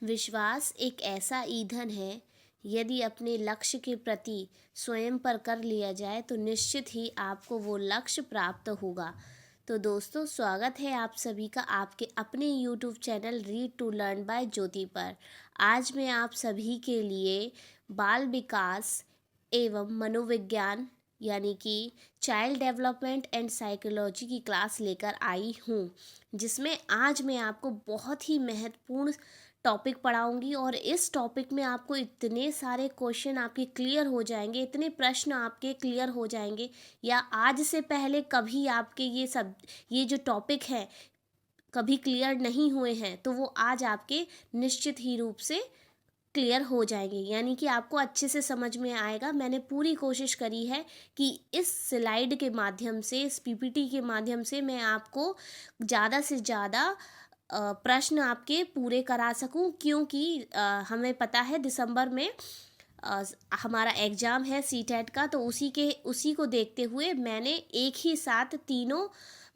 विश्वास एक ऐसा ईंधन है, यदि अपने लक्ष्य के प्रति स्वयं पर कर लिया जाए तो निश्चित ही आपको वो लक्ष्य प्राप्त होगा। तो दोस्तों, स्वागत है आप सभी का आपके अपने YouTube channel read to learn by Jyoti पर। आज मैं आप सभी के लिए बाल विकास एवं मनोविज्ञान यानी कि चाइल्ड डेवलपमेंट एंड साइकोलॉजी की क्लास लेकर आई हूँ, जिसमें आज मैं आपको बहुत ही महत्वपूर्ण टॉपिक पढ़ाऊंगी। और इस टॉपिक में आपको इतने सारे क्वेश्चन आपके क्लियर हो जाएंगे, इतने प्रश्न आपके क्लियर हो जाएंगे, या आज से पहले कभी आपके ये जो टॉपिक है कभी क्लियर नहीं हुए हैं, तो वो आज आपके निश्चित ही रूप से क्लियर हो जाएंगे, यानी कि आपको अच्छे से समझ में आएगा। मैंने पूरी कोशिश करी है कि इस स्लाइड के माध्यम से, इस पीपीटी के माध्यम से मैं आपको ज़्यादा से ज़्यादा प्रश्न आपके पूरे करा सकूं, क्योंकि हमें पता है दिसंबर में हमारा एग्ज़ाम है सीटेट का। तो उसी को देखते हुए मैंने एक ही साथ तीनों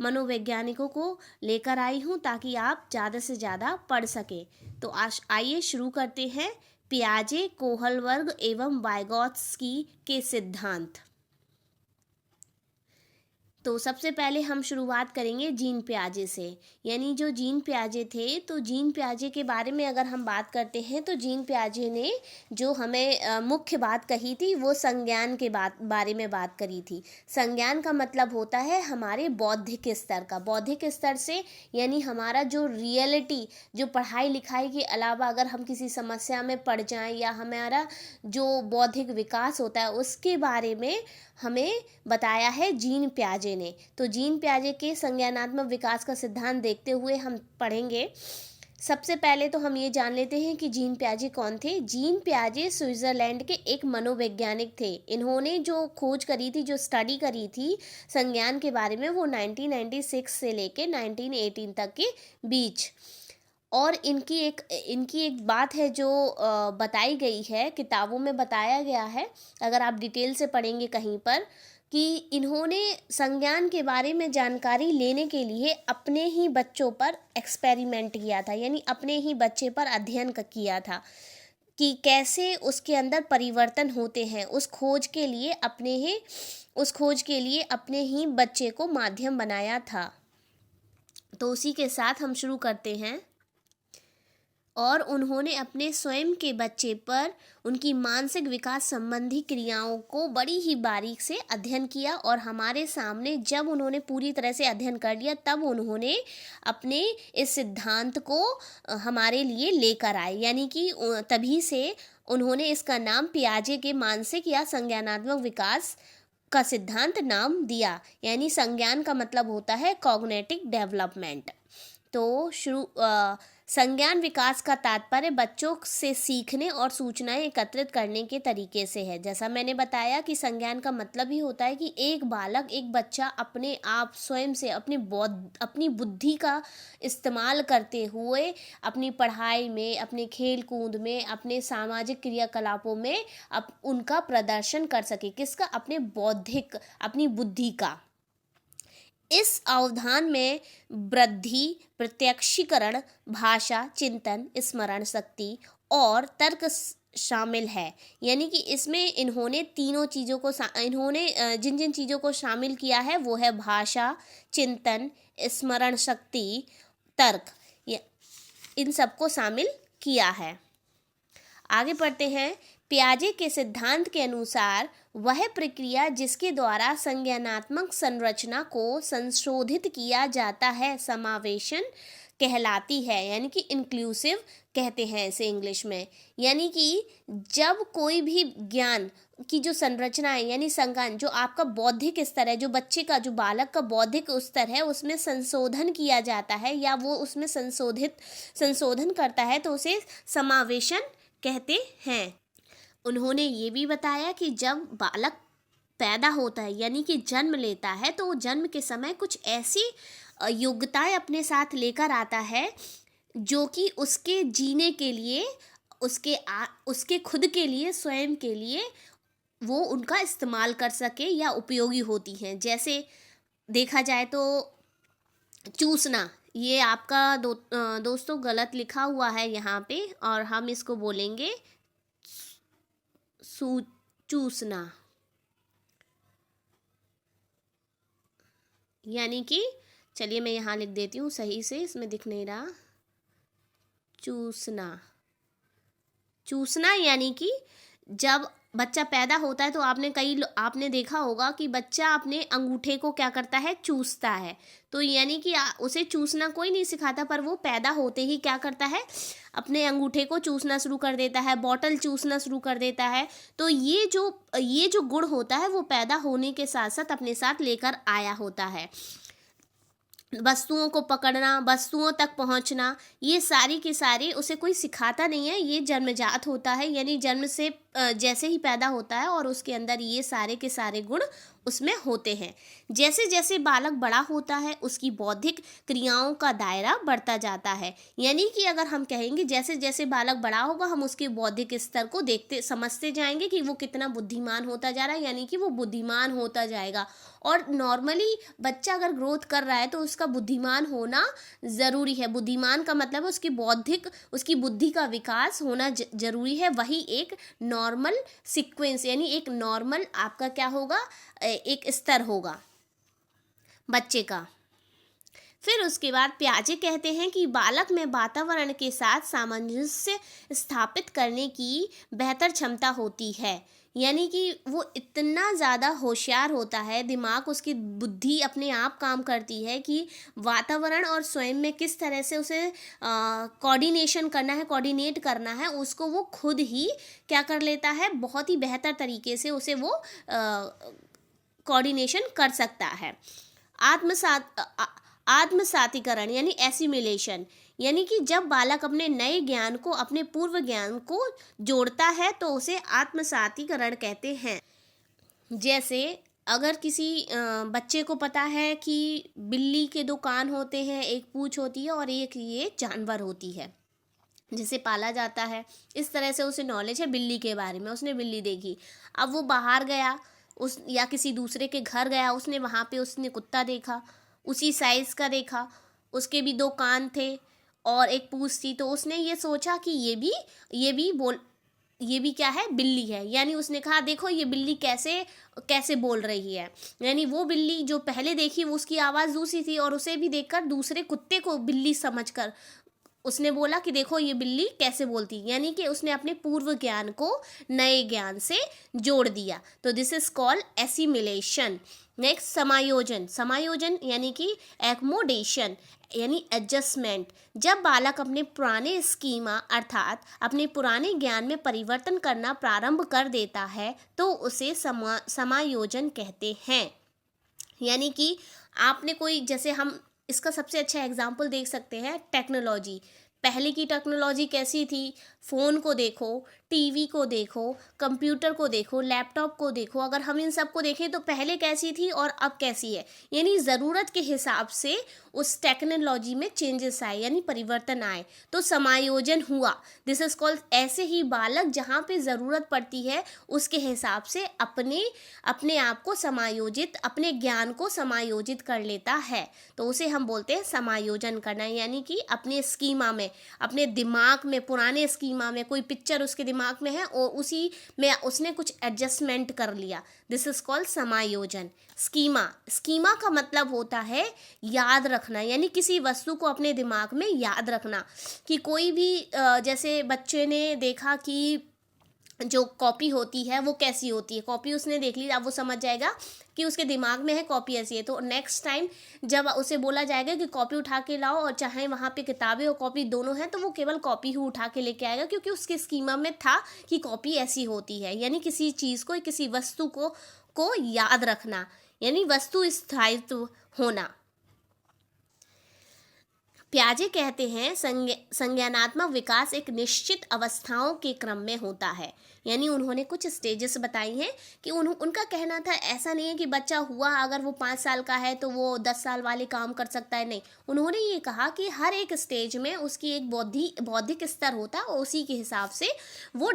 मनोवैज्ञानिकों को लेकर आई हूँ, ताकि आप ज़्यादा से ज़्यादा पढ़ सकें। तो आइए शुरू करते हैं। पियाजे, कोहलबर्ग एवं वाइगॉत्स्की के सिद्धांत। तो सबसे पहले हम शुरुआत करेंगे जीन पियाजे से, यानी जो जीन पियाजे थे। तो जीन पियाजे के बारे में अगर हम बात करते हैं तो जीन पियाजे ने जो हमें मुख्य बात कही थी वो संज्ञान के बारे में बात करी थी। संज्ञान का मतलब होता है हमारे बौद्धिक स्तर का। बौद्धिक स्तर से यानी हमारा जो रियलिटी, जो पढ़ाई लिखाई के अलावा अगर हम किसी समस्या में पड़ जाएं, या हमारा जो बौद्धिक विकास होता है उसके बारे में हमें बताया है जीन पियाजे ने। तो जीन पियाजे के संज्ञानात्मक विकास का सिद्धांत देखते हुए हम पढ़ेंगे। सबसे पहले तो हम ये जान लेते हैं कि जीन पियाजे कौन थे। जीन पियाजे स्विट्ज़रलैंड के एक मनोवैज्ञानिक थे। इन्होंने जो खोज करी थी, जो स्टडी करी थी संज्ञान के बारे में, वो 1996 से लेके 1918 तक के बीच। और इनकी एक बात है जो बताई गई है, किताबों में बताया गया है, अगर आप डिटेल से पढ़ेंगे कहीं पर, कि इन्होंने संज्ञान के बारे में जानकारी लेने के लिए अपने ही बच्चों पर एक्सपेरिमेंट किया था, यानी अपने ही बच्चे पर अध्ययन किया था कि कैसे उसके अंदर परिवर्तन होते हैं। उस खोज के लिए अपने ही बच्चे को माध्यम बनाया था। तो उसी के साथ हम शुरू करते हैं। और उन्होंने अपने स्वयं के बच्चे पर उनकी मानसिक विकास संबंधी क्रियाओं को बड़ी ही बारीक से अध्ययन किया, और हमारे सामने जब उन्होंने पूरी तरह से अध्ययन कर लिया तब उन्होंने अपने इस सिद्धांत को हमारे लिए लेकर आए, यानी कि तभी से उन्होंने इसका नाम पियाजे के मानसिक या संज्ञानात्मक विकास का सिद्धांत नाम दिया। यानी संज्ञान का मतलब होता है कॉग्निटिव डेवलपमेंट। तो संज्ञान विकास का तात्पर्य बच्चों से सीखने और सूचनाएं एकत्रित करने के तरीके से है। जैसा मैंने बताया कि संज्ञान का मतलब ही होता है कि एक बालक, एक बच्चा अपने आप स्वयं से अपनी बुद्धि का इस्तेमाल करते हुए अपनी पढ़ाई में, अपने खेल कूद में, अपने सामाजिक क्रियाकलापों में उनका प्रदर्शन कर सके। किसका? अपनी बुद्धि का। इस अवधान में वृद्धि, प्रत्यक्षीकरण, भाषा, चिंतन, स्मरण शक्ति और तर्क शामिल है। यानी कि इसमें इन्होंने तीनों चीज़ों को जिन जिन चीज़ों को शामिल किया है वो है भाषा, चिंतन, स्मरण शक्ति, तर्क, इन सबको शामिल किया है। आगे पढ़ते हैं। पियाजे के सिद्धांत के अनुसार वह प्रक्रिया जिसके द्वारा संज्ञानात्मक संरचना को संशोधित किया जाता है समावेशन कहलाती है, यानी कि इंक्लूसिव कहते हैं इसे इंग्लिश में। यानी कि जब कोई भी ज्ञान की जो संरचना है, यानी संज्ञान, जो आपका बौद्धिक स्तर है, जो बच्चे का, जो बालक का बौद्धिक स्तर है, उसमें संशोधन किया जाता है या वो उसमें संशोधन करता है, तो उसे समावेशन कहते हैं। उन्होंने ये भी बताया कि जब बालक पैदा होता है, यानी कि जन्म लेता है, तो वो जन्म के समय कुछ ऐसी योग्यताएं अपने साथ लेकर आता है जो कि उसके जीने के लिए, उसके खुद के लिए, स्वयं के लिए वो उनका इस्तेमाल कर सके या उपयोगी होती हैं। जैसे देखा जाए तो चूसना, ये आपका दोस्तों गलत लिखा हुआ है यहाँ पे, और हम इसको बोलेंगे चूसना। यानी कि चलिए मैं यहाँ लिख देती हूँ सही से, इसमें दिख नहीं रहा। चूसना, चूसना यानी कि जब बच्चा पैदा होता है तो आपने देखा होगा कि बच्चा अपने अंगूठे को क्या करता है, चूसता है। तो यानी कि उसे चूसना कोई नहीं सिखाता, पर वो पैदा होते ही क्या करता है, अपने अंगूठे को चूसना शुरू कर देता है, बॉटल चूसना शुरू कर देता है। तो ये जो गुण होता है वो पैदा होने के साथ साथ अपने साथ लेकर आया होता है। वस्तुओं को पकड़ना, वस्तुओं तक पहुंचना, ये सारी की सारी उसे कोई सिखाता नहीं है, ये जन्मजात होता है। यानी जन्म से जैसे ही पैदा होता है और उसके अंदर ये सारे के सारे गुण उसमें होते हैं। जैसे जैसे बालक बड़ा होता है उसकी बौद्धिक क्रियाओं का दायरा बढ़ता जाता है। यानी कि अगर हम कहेंगे जैसे जैसे बालक बड़ा होगा हम उसके बौद्धिक स्तर को देखते समझते जाएंगे कि वो कितना बुद्धिमान होता जा रहा है, यानी कि वो बुद्धिमान होता जाएगा। और नॉर्मली बच्चा अगर ग्रोथ कर रहा है तो उसका बुद्धिमान होना ज़रूरी है। बुद्धिमान का मतलब है उसकी बुद्धि का विकास होना ज़रूरी है। वही एक नॉर्मल सीक्वेंस, यानी एक नॉर्मल आपका क्या होगा, एक स्तर होगा बच्चे का। फिर उसके बाद पियाजे कहते हैं कि बालक में वातावरण के साथ सामंजस्य स्थापित करने की बेहतर क्षमता होती है। यानी कि वो इतना ज़्यादा होशियार होता है, दिमाग उसकी बुद्धि अपने आप काम करती है कि वातावरण और स्वयं में किस तरह से उसे कोऑर्डिनेशन करना है, कोऑर्डिनेट करना है, उसको वो खुद ही क्या कर लेता है, बहुत ही बेहतर तरीके से उसे वो कोऑर्डिनेशन कर सकता है। आत्मसातीकरण यानी एसिमिलेशन, यानी कि जब बालक अपने नए ज्ञान को अपने पूर्व ज्ञान को जोड़ता है तो उसे आत्मसातीकरण कहते हैं। जैसे अगर किसी बच्चे को पता है कि बिल्ली के 2 कान होते हैं, एक पूंछ होती है और एक ये जानवर होती है जिसे पाला जाता है, इस तरह से उसे नॉलेज है बिल्ली के बारे में, उसने बिल्ली देखी। अब वो बाहर गया या किसी दूसरे के घर गया, वहाँ पे उसने कुत्ता देखा, उसी साइज़ का देखा, उसके भी 2 कान थे और एक पूंछ थी। तो उसने ये सोचा कि ये भी क्या है, बिल्ली है। यानी उसने कहा देखो ये बिल्ली कैसे बोल रही है। यानी वो बिल्ली जो पहले देखी वो उसकी आवाज़ दूसरी थी, और उसे भी देखकर दूसरे कुत्ते को बिल्ली समझकर उसने बोला कि देखो ये बिल्ली कैसे बोलती। यानी कि उसने अपने पूर्व ज्ञान को नए ज्ञान से जोड़ दिया। तो this is called assimilation. Next समायोजन यानी कि एकोमोडेशन यानी एडजस्टमेंट। जब बालक अपने पुराने स्कीमा अर्थात अपने पुराने ज्ञान में परिवर्तन करना प्रारंभ कर देता है तो उसे समायोजन कहते हैं। यानी कि आपने कोई, जैसे हम इसका सबसे अच्छा एग्जाम्पल देख सकते हैं टेक्नोलॉजी। पहले की टेक्नोलॉजी कैसी थी, फ़ोन को देखो, टीवी को देखो, कंप्यूटर को देखो, लैपटॉप को देखो। अगर हम इन सब को देखें तो पहले कैसी थी और अब कैसी है। यानी ज़रूरत के हिसाब से उस टेक्नोलॉजी में चेंजेस आए, यानी परिवर्तन आए, तो समायोजन हुआ। This is called. ऐसे ही बालक जहाँ पे ज़रूरत पड़ती है उसके हिसाब से अपने आप को समायोजित, अपने ज्ञान को समायोजित कर लेता है, तो उसे हम बोलते हैं समायोजन करना। यानी कि अपने स्कीमा में, अपने दिमाग में, पुराने स्कीमा में कोई पिक्चर उसके दिमाग में है और उसी में उसने कुछ एडजस्टमेंट कर लिया। दिस इज कॉल्ड समायोजन। स्कीमा का मतलब होता है याद रखना, यानी किसी वस्तु को अपने दिमाग में याद रखना। कि कोई भी जैसे बच्चे ने देखा कि जो कॉपी होती है वो कैसी होती है, कॉपी उसने देख ली, अब वो समझ जाएगा कि उसके दिमाग में है कॉपी ऐसी है। तो नेक्स्ट टाइम जब उसे बोला जाएगा कि कॉपी उठा के लाओ, और चाहे वहाँ पे किताबें और कॉपी दोनों हैं, तो वो केवल कॉपी ही उठा के लेके आएगा, क्योंकि उसके स्कीमा में था कि कॉपी ऐसी होती है। यानी किसी चीज़ को, किसी वस्तु को याद रखना, यानी वस्तु स्थायित्व होना। पियाजे कहते हैं संज्ञानात्मक विकास एक निश्चित अवस्थाओं के क्रम में होता है। यानी उन्होंने कुछ स्टेजेस बताई हैं कि उनका कहना था ऐसा नहीं है कि बच्चा हुआ अगर वो 5 साल का है तो वो 10 साल वाले काम कर सकता है, नहीं। उन्होंने ये कहा कि हर एक स्टेज में उसकी एक बौद्धिक स्तर होता है और उसी के हिसाब से वो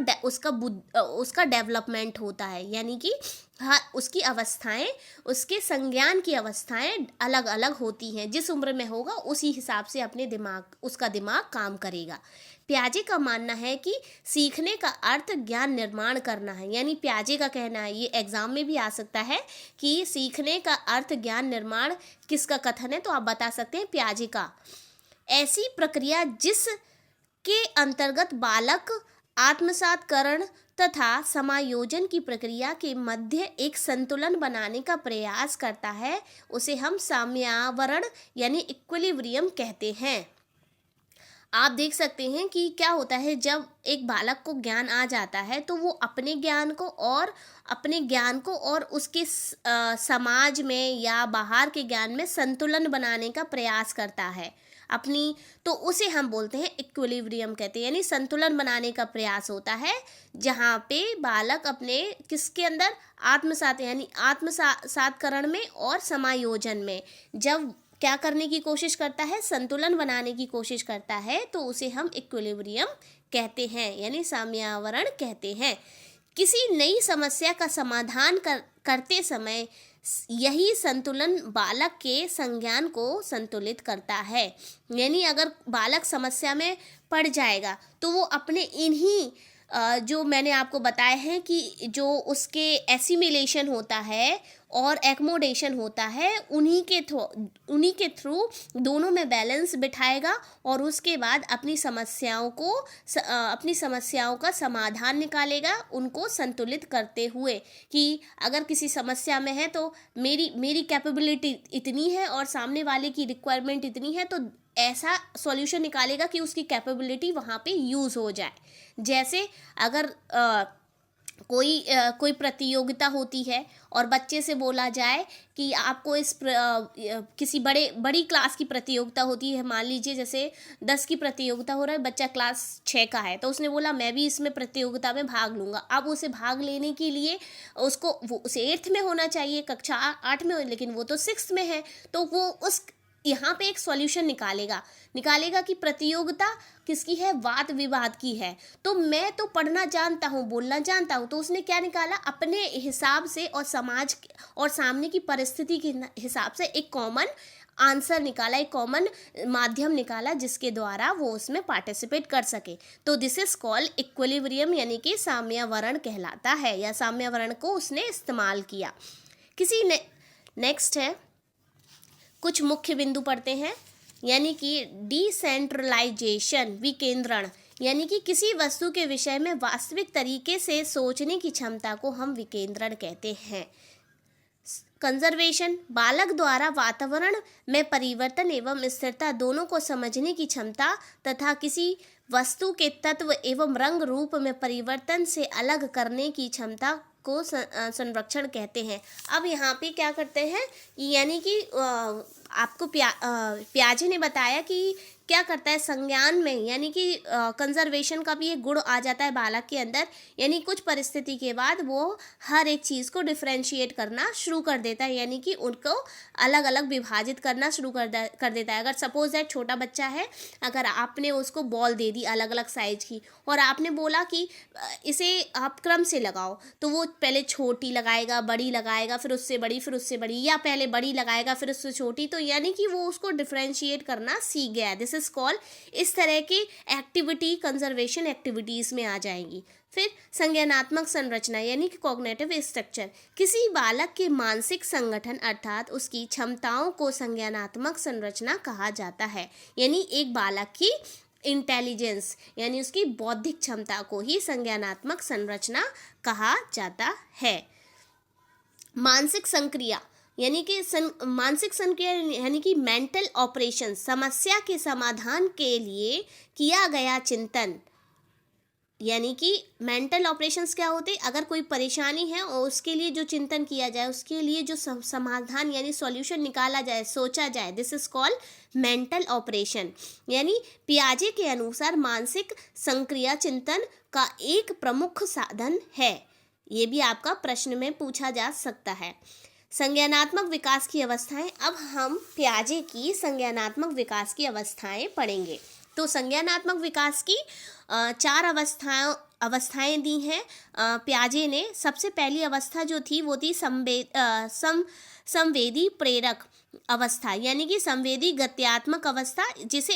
उसका डेवलपमेंट होता है। यानी कि हाँ, उसकी अवस्थाएं, उसके संज्ञान की अवस्थाएं अलग अलग होती हैं। जिस उम्र में होगा उसी हिसाब से उसका दिमाग काम करेगा। पियाजे का मानना है कि सीखने का अर्थ ज्ञान निर्माण करना है। यानी पियाजे का कहना है, ये एग्जाम में भी आ सकता है कि सीखने का अर्थ ज्ञान निर्माण किसका कथन है, तो आप बता सकते हैं पियाजे का। ऐसी प्रक्रिया जिस के अंतर्गत बालक आत्मसातकरण तथा समायोजन की प्रक्रिया के मध्य एक संतुलन बनाने का प्रयास करता है, उसे हम साम्यावरण यानी इक्विलिब्रियम कहते हैं। आप देख सकते हैं कि क्या होता है, जब एक बालक को ज्ञान आ जाता है तो वो अपने ज्ञान को और उसके समाज में या बाहर के ज्ञान में संतुलन बनाने का प्रयास करता है अपनी, तो उसे हम बोलते हैं इक्विलिब्रियम कहते हैं। यानी संतुलन बनाने का प्रयास होता है, जहाँ पे बालक अपने किसके अंदर आत्मसातकरण में और समायोजन में जब क्या करने की कोशिश करता है, संतुलन बनाने की कोशिश करता है, तो उसे हम इक्विलिब्रियम कहते हैं यानी साम्यावरण कहते हैं। किसी नई समस्या का समाधान करते समय यही संतुलन बालक के संज्ञान को संतुलित करता है। यानी अगर बालक समस्या में पड़ जाएगा तो वो अपने इन्हीं जो मैंने आपको बताए हैं कि जो उसके एसिमिलेशन होता है और एक्मोडेशन होता है, उन्हीं के थ्रू दोनों में बैलेंस बिठाएगा और उसके बाद अपनी समस्याओं का समाधान निकालेगा, उनको संतुलित करते हुए कि अगर किसी समस्या में है तो मेरी कैपेबिलिटी इतनी है और सामने वाले की रिक्वायरमेंट इतनी है, तो ऐसा सॉल्यूशन निकालेगा कि उसकी कैपेबिलिटी वहाँ पे यूज़ हो जाए। जैसे अगर कोई प्रतियोगिता होती है और बच्चे से बोला जाए कि आपको किसी बड़ी क्लास की प्रतियोगिता होती है, मान लीजिए जैसे 10 की प्रतियोगिता हो रहा है, बच्चा क्लास 6 का है, तो उसने बोला मैं भी इसमें प्रतियोगिता में भाग लूँगा। अब उसे भाग लेने के लिए उसे 8th में होना चाहिए, कक्षा 8 में, लेकिन वो तो 6th में है, तो वो यहाँ पे एक सॉल्यूशन निकालेगा कि प्रतियोगिता किसकी है, वाद विवाद की है, तो मैं तो पढ़ना जानता हूँ, बोलना जानता हूँ, तो उसने क्या निकाला, अपने हिसाब से और समाज और सामने की परिस्थिति के हिसाब से एक कॉमन आंसर निकाला, एक कॉमन माध्यम निकाला जिसके द्वारा वो उसमें पार्टिसिपेट कर सके। तो दिस इज कॉल्ड इक्विलिब्रियम यानी कि साम्यावरण कहलाता है, या साम्यावरण को उसने इस्तेमाल किया। नेक्स्ट है, कुछ मुख्य बिंदु पढ़ते हैं, यानी कि डिसेंट्रलाइजेशन विकेंद्रण, यानी कि किसी वस्तु के विषय में वास्तविक तरीके से सोचने की क्षमता को हम विकेंद्रण कहते हैं। कंजर्वेशन, बालक द्वारा वातावरण में परिवर्तन एवं स्थिरता दोनों को समझने की क्षमता तथा किसी वस्तु के तत्व एवं रंग रूप में परिवर्तन से अलग करने की क्षमता को संरक्षण कहते हैं। अब यहाँ पे क्या करते हैं, यानी कि आपको पियाजे ने बताया कि क्या करता है संज्ञान में, यानी कि कंजर्वेशन का भी एक गुण आ जाता है बालक के अंदर, यानी कुछ परिस्थिति के बाद वो हर एक चीज़ को डिफ्रेंशिएट करना शुरू कर देता है, यानी कि उनको अलग अलग विभाजित करना शुरू कर देता है। अगर सपोज दैट छोटा बच्चा है, अगर आपने उसको बॉल दे दी अलग अलग साइज की और आपने बोला कि इसे आप क्रम से लगाओ, तो वो पहले छोटी लगाएगा, बड़ी लगाएगा, फिर उससे बड़ी, या पहले बड़ी लगाएगा फिर उससे छोटी, तो यानी कि वो उसको डिफ्रेंशिएट करना सीख गया है। दिस इज कॉल्ड, इस तरह की एक्टिविटी कंजर्वेशन एक्टिविटीज़ में आ जाएंगी। फिर संज्ञानात्मक संरचना यानी कि कॉग्निटिव स्ट्रक्चर, किसी बालक के मानसिक संगठन अर्थात उसकी क्षमताओं को संज्ञानात्मक संरचना कहा जाता है। यानी एक बालक की इंटेलिजेंस यानी उसकी बौद्धिक क्षमता को ही संज्ञानात्मक संरचना कहा जाता है। मानसिक संक्रिया यानी कि मानसिक संक्रिया यानी कि मेंटल ऑपरेशन, समस्या के समाधान के लिए किया गया चिंतन, यानी कि मेंटल ऑपरेशंस क्या होते हैं, अगर कोई परेशानी है और उसके लिए जो चिंतन किया जाए, उसके लिए जो समाधान यानी सॉल्यूशन निकाला जाए, सोचा जाए, this is called mental operation. यानी पियाजे के अनुसार मानसिक संक्रिया चिंतन का एक प्रमुख साधन है। ये भी आपका प्रश्न में पूछा जा सकता है। संज्ञानात्मक विकास की अवस्थाएं, अब हम पियाजे की संज्ञानात्मक विकास की अवस्थाएं पढ़ेंगे। तो संज्ञानात्मक विकास की चार अवस्थाएं दी हैं पियाजे ने। सबसे पहली अवस्था जो थी वो थी संवेदी प्रेरक अवस्था, यानी कि संवेदी गत्यात्मक अवस्था, जिसे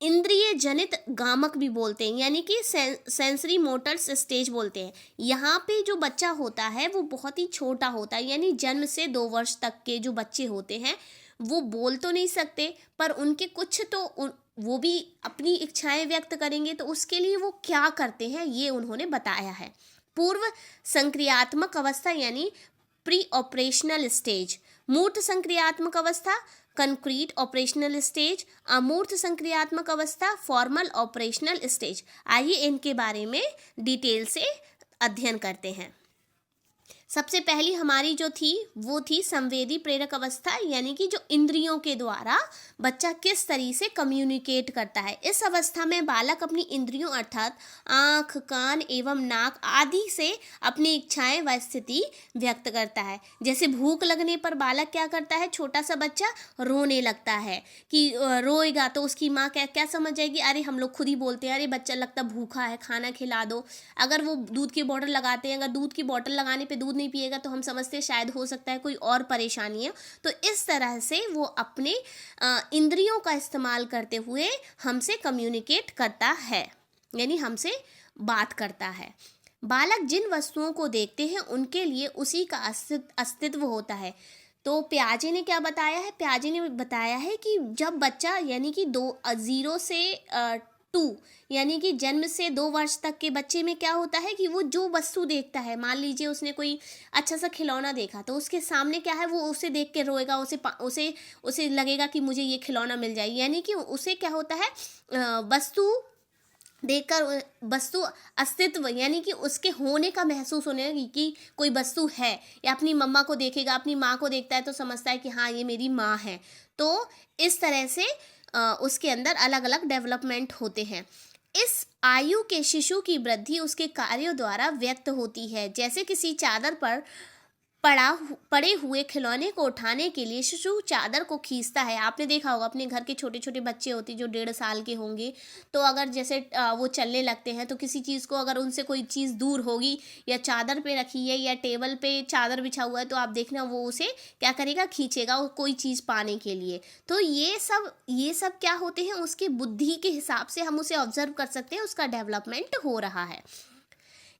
इंद्रिय जनित गामक भी बोलते हैं, यानी कि सेंसरी मोटर्स स्टेज बोलते हैं। यहाँ पे जो बच्चा होता है वो बहुत ही छोटा होता है, यानी जन्म से 2 वर्ष तक के जो बच्चे होते हैं वो बोल तो नहीं सकते, पर उनके कुछ तो वो भी अपनी इच्छाएं व्यक्त करेंगे, तो उसके लिए वो क्या करते हैं ये उन्होंने बताया है। पूर्व संक्रियात्मक अवस्था यानी प्री ऑपरेशनल स्टेज, मूर्त संक्रियात्मक अवस्था कंक्रीट ऑपरेशनल स्टेज, अमूर्त संक्रियात्मक अवस्था फॉर्मल ऑपरेशनल स्टेज। आइए इनके बारे में डिटेल से अध्ययन करते हैं। सबसे पहली हमारी जो थी वो थी संवेदी प्रेरक अवस्था, यानी कि जो इंद्रियों के द्वारा बच्चा किस तरीके से कम्युनिकेट करता है। इस अवस्था में बालक अपनी इंद्रियों अर्थात आँख, कान एवं नाक आदि से अपनी इच्छाएं व स्थिति व्यक्त करता है। जैसे भूख लगने पर बालक क्या करता है, छोटा सा बच्चा रोने लगता है कि रोएगा तो उसकी माँ क्या समझ जाएगी, अरे हम लोग खुद ही बोलते हैं अरे बच्चा लगता भूखा है, खाना खिला दो। अगर वो दूध की बोतल लगाते हैं, अगर दूध की बोतल लगाने पर दूध नहीं पिएगा तो हम समझते हैं शायद हो सकता है कोई और परेशानी है। तो इस तरह से वो अपने इंद्रियों का इस्तेमाल करते हुए हमसे कम्युनिकेट करता है, यानी हमसे बात करता है। बालक जिन वस्तुओं को देखते हैं उनके लिए उसी का अस्तित्व होता है। तो पियाजे ने क्या बताया है, पियाजे ने बताया है कि जब बच्चा यानी कि 0 से 2 यानी कि जन्म से 2 वर्ष तक के बच्चे में क्या होता है कि वो जो वस्तु देखता है, मान लीजिए उसने कोई अच्छा सा खिलौना देखा तो उसके सामने क्या है वो उसे देख के रोएगा, उसे लगेगा कि मुझे ये खिलौना मिल जाए, यानी कि उसे क्या होता है वस्तु देखकर वस्तु अस्तित्व यानी कि उसके होने का महसूस होने कि कोई वस्तु है, या अपनी मम्मा को देखेगा, अपनी माँ को देखता है तो समझता है कि हाँ ये मेरी माँ है। तो इस तरह से उसके अंदर अलग अलग डेवलपमेंट होते हैं। इस आयु के शिशु की वृद्धि उसके कार्यों द्वारा व्यक्त होती है। जैसे किसी चादर पर पड़े हुए खिलौने को उठाने के लिए शिशु चादर को खींचता है। आपने देखा होगा अपने घर के छोटे छोटे बच्चे होते जो 1.5 साल के होंगे, तो अगर जैसे वो चलने लगते हैं तो किसी चीज़ को अगर उनसे कोई चीज़ दूर होगी या चादर पे रखी है या टेबल पे चादर बिछा हुआ है तो आप देखना वो उसे क्या करेगा, खींचेगा कोई चीज़ पाने के लिए। तो ये सब क्या होते हैं, उसकी बुद्धि के हिसाब से हम उसे ऑब्जर्व कर सकते हैं, उसका डेवलपमेंट हो रहा है।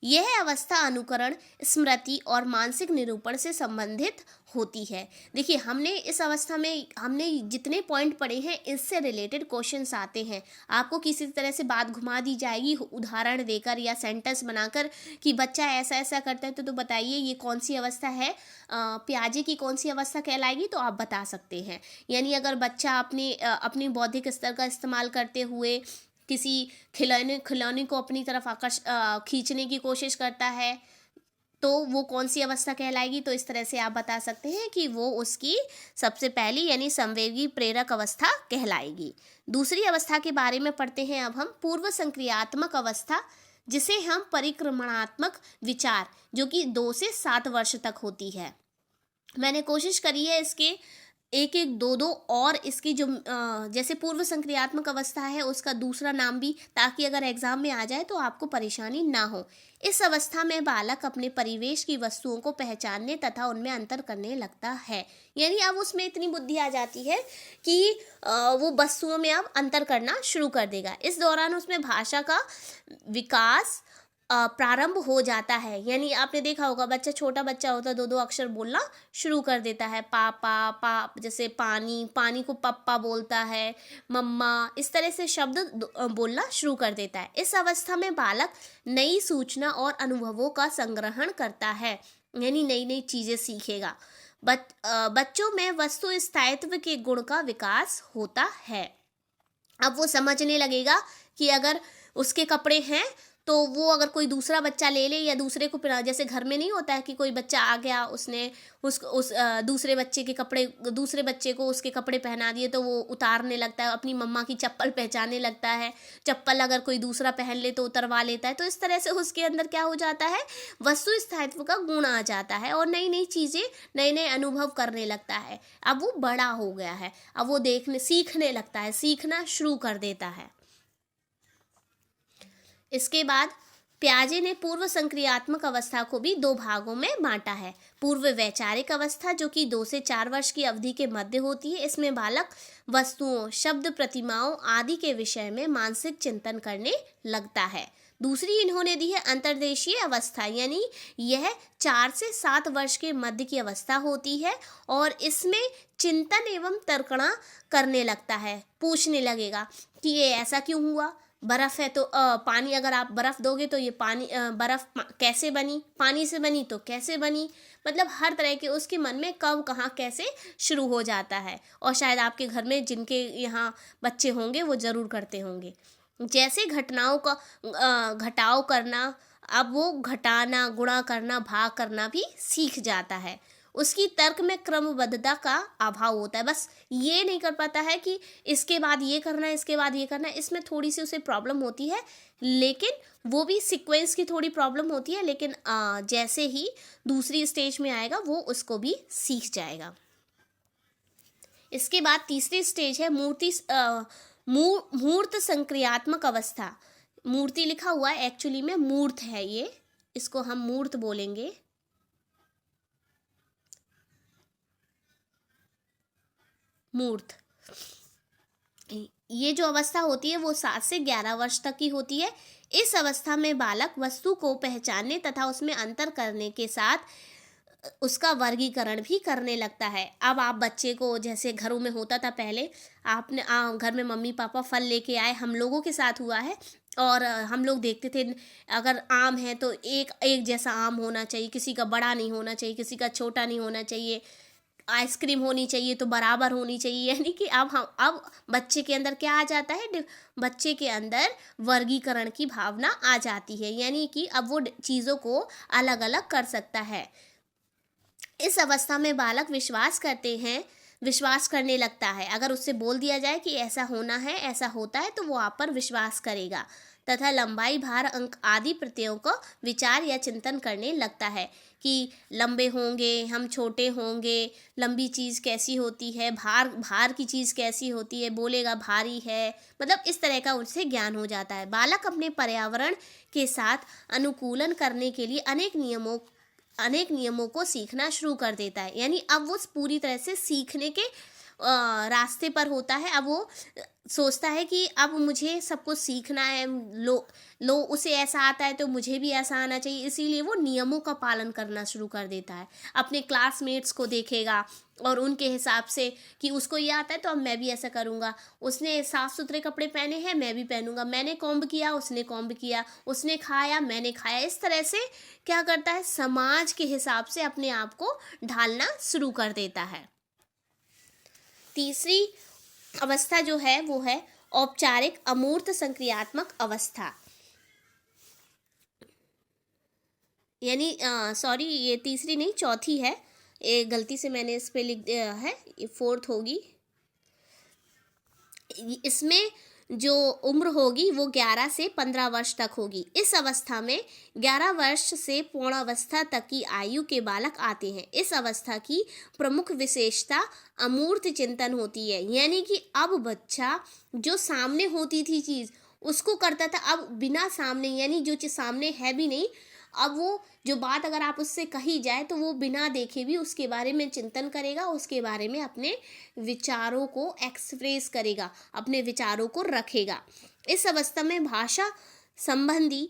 यह अवस्था अनुकरण, स्मृति और मानसिक निरूपण से संबंधित होती है। देखिए हमने इस अवस्था में हमने जितने पॉइंट पढ़े हैं इससे रिलेटेड क्वेश्चंस आते हैं। आपको किसी तरह से बात घुमा दी जाएगी उदाहरण देकर या सेंटेंस बनाकर कि बच्चा ऐसा ऐसा करता है तो बताइए ये कौन सी अवस्था है, पियाजे की कौन सी अवस्था कहलाएगी, तो आप बता सकते हैं। यानी अगर बच्चा अपनी बौद्धिक स्तर का इस्तेमाल करते हुए किसी खिलौने को अपनी तरफ खींचने की कोशिश करता है तो वो कौन सी अवस्था कहलाएगी, तो इस तरह से आप बता सकते हैं कि वो उसकी सबसे पहली यानी संवेदी प्रेरक अवस्था कहलाएगी। दूसरी अवस्था के बारे में पढ़ते हैं अब हम, पूर्व संक्रियात्मक अवस्था, जिसे हम परिक्रमणात्मक विचार, जो कि 2 से 7 वर्ष तक होती है। मैंने कोशिश करी है इसके एक दो और इसकी जो जैसे पूर्व संक्रियात्मक अवस्था है उसका दूसरा नाम भी, ताकि अगर एग्जाम में आ जाए तो आपको परेशानी ना हो। इस अवस्था में बालक अपने परिवेश की वस्तुओं को पहचानने तथा उनमें अंतर करने लगता है। यानी अब उसमें इतनी बुद्धि आ जाती है कि वो वस्तुओं में अब अंतर करना शुरू कर देगा। इस दौरान उसमें भाषा का विकास प्रारंभ हो जाता है। यानी आपने देखा होगा बच्चा, छोटा बच्चा होता है 2 अक्षर बोलना शुरू कर देता है, पापा जैसे पानी को पप्पा बोलता है, मम्मा, इस तरह से शब्द बोलना शुरू कर देता है। इस अवस्था में बालक नई सूचना और अनुभवों का संग्रहण करता है, यानी नई नई चीज़ें सीखेगा। बच्चों में वस्तु स्थायित्व के गुण का विकास होता है। अब वो समझने लगेगा कि अगर उसके कपड़े हैं तो वो अगर कोई दूसरा बच्चा ले ले या दूसरे को पहना, जैसे घर में नहीं होता है कि कोई बच्चा आ गया, उसने दूसरे बच्चे के कपड़े, दूसरे बच्चे को उसके कपड़े पहना दिए तो वो उतारने लगता है, अपनी मम्मा की चप्पल पहचानने लगता है, चप्पल अगर कोई दूसरा पहन ले तो उतरवा लेता है। तो इस तरह से उसके अंदर क्या हो जाता है, वस्तु स्थायित्व का गुण आ जाता है और नई नई चीज़ें, नए नए अनुभव करने लगता है। अब वो बड़ा हो गया है, अब वो सीखने लगता है, सीखना शुरू कर देता है। इसके बाद पियाजे ने पूर्व संक्रियात्मक अवस्था को भी 2 भागों में बांटा है। पूर्व वैचारिक अवस्था, जो कि 2 से 4 वर्ष की अवधि के मध्य होती है। इसमें बालक वस्तुओं, शब्द, प्रतिमाओं आदि के विषय में मानसिक चिंतन करने लगता है। दूसरी इन्होंने दी है अंतर्देशीय अवस्था, यानी यह 4 से 7 वर्ष के मध्य की अवस्था होती है और इसमें चिंतन एवं तर्कणा करने लगता है, पूछने लगेगा कि ये ऐसा क्यों हुआ, बर्फ़ है तो पानी, अगर आप बर्फ़ दोगे तो ये पानी, बर्फ़ कैसे बनी, पानी से बनी तो कैसे बनी, मतलब हर तरह के उसके मन में कब, कहाँ, कैसे शुरू हो जाता है। और शायद आपके घर में जिनके यहाँ बच्चे होंगे वो ज़रूर करते होंगे। जैसे घटनाओं का घटाव करना, अब वो घटाना, गुणा करना, भाग करना भी सीख जाता है। उसकी तर्क में क्रमबद्धता का अभाव होता है, बस ये नहीं कर पाता है कि इसके बाद ये करना है, इसके बाद ये करना है, इसमें थोड़ी सी उसे प्रॉब्लम होती है, लेकिन वो भी सीक्वेंस की थोड़ी प्रॉब्लम होती है, लेकिन जैसे ही दूसरी स्टेज में आएगा वो उसको भी सीख जाएगा। इसके बाद तीसरी स्टेज है मूर्त संक्रियात्मक अवस्था। मूर्ति लिखा हुआ है, एक्चुअली में मूर्त है ये, इसको हम मूर्त बोलेंगे। मूर्त, ये जो अवस्था होती है वो 7 से 11 वर्ष तक की होती है। इस अवस्था में बालक वस्तु को पहचानने तथा उसमें अंतर करने के साथ उसका वर्गीकरण भी करने लगता है। अब आप बच्चे को, जैसे घरों में होता था पहले, आपने घर में मम्मी पापा फल लेके आए, हम लोगों के साथ हुआ है, और हम लोग देखते थे अगर आम है तो एक जैसा आम होना चाहिए, किसी का बड़ा नहीं होना चाहिए, किसी का छोटा नहीं होना चाहिए, आइसक्रीम होनी चाहिए तो बराबर होनी चाहिए। यानी कि अब बच्चे के अंदर क्या आ जाता है, बच्चे के अंदर वर्गीकरण की भावना आ जाती है, यानी कि अब वो चीज़ों को अलग अलग कर सकता है। इस अवस्था में बालक विश्वास करने लगता है। अगर उससे बोल दिया जाए कि ऐसा होना है, ऐसा होता है, तो वो आप पर विश्वास करेगा तथा लंबाई, भार, अंक आदि प्रत्ययों को विचार या चिंतन करने लगता है कि लंबे होंगे, हम छोटे होंगे, लंबी चीज़ कैसी होती है, भार की चीज़ कैसी होती है, बोलेगा भारी है, मतलब इस तरह का उससे ज्ञान हो जाता है। बालक अपने पर्यावरण के साथ अनुकूलन करने के लिए अनेक नियमों को सीखना शुरू कर देता है, यानी अब वो पूरी तरह से सीखने के रास्ते पर होता है। अब वो सोचता है कि अब मुझे सब कुछ सीखना है, लो उसे ऐसा आता है तो मुझे भी ऐसा आना चाहिए, इसीलिए वो नियमों का पालन करना शुरू कर देता है। अपने क्लासमेट्स को देखेगा और उनके हिसाब से कि उसको ये आता है तो अब मैं भी ऐसा करूँगा, उसने साफ़ सुथरे कपड़े पहने हैं मैं भी पहनूंगा, मैंने कॉम्ब किया उसने कॉम्ब किया, उसने खाया मैंने खाया, इस तरह से क्या करता है, समाज के हिसाब से अपने आप को ढालना शुरू कर देता है। तीसरी अवस्था जो है वो है औपचारिक अमूर्त संक्रियात्मक अवस्था, यानी सॉरी, ये तीसरी नहीं चौथी है, ये गलती से मैंने इस पे लिख दिया है, ये 4th होगी। इसमें जो उम्र होगी वो 11 से 15 वर्ष तक होगी। इस अवस्था में 11 वर्ष से पौणावस्था तक की आयु के बालक आते हैं। इस अवस्था की प्रमुख विशेषता अमूर्त चिंतन होती है, यानी कि अब बच्चा जो सामने होती थी चीज़ उसको करता था, अब बिना सामने, यानी जो चीज़ सामने है भी नहीं, अब वो जो बात अगर आप उससे कही जाए तो वो बिना देखे भी उसके बारे में चिंतन करेगा, उसके बारे में अपने विचारों को एक्सप्रेस करेगा, अपने विचारों को रखेगा। इस अवस्था में भाषा संबंधी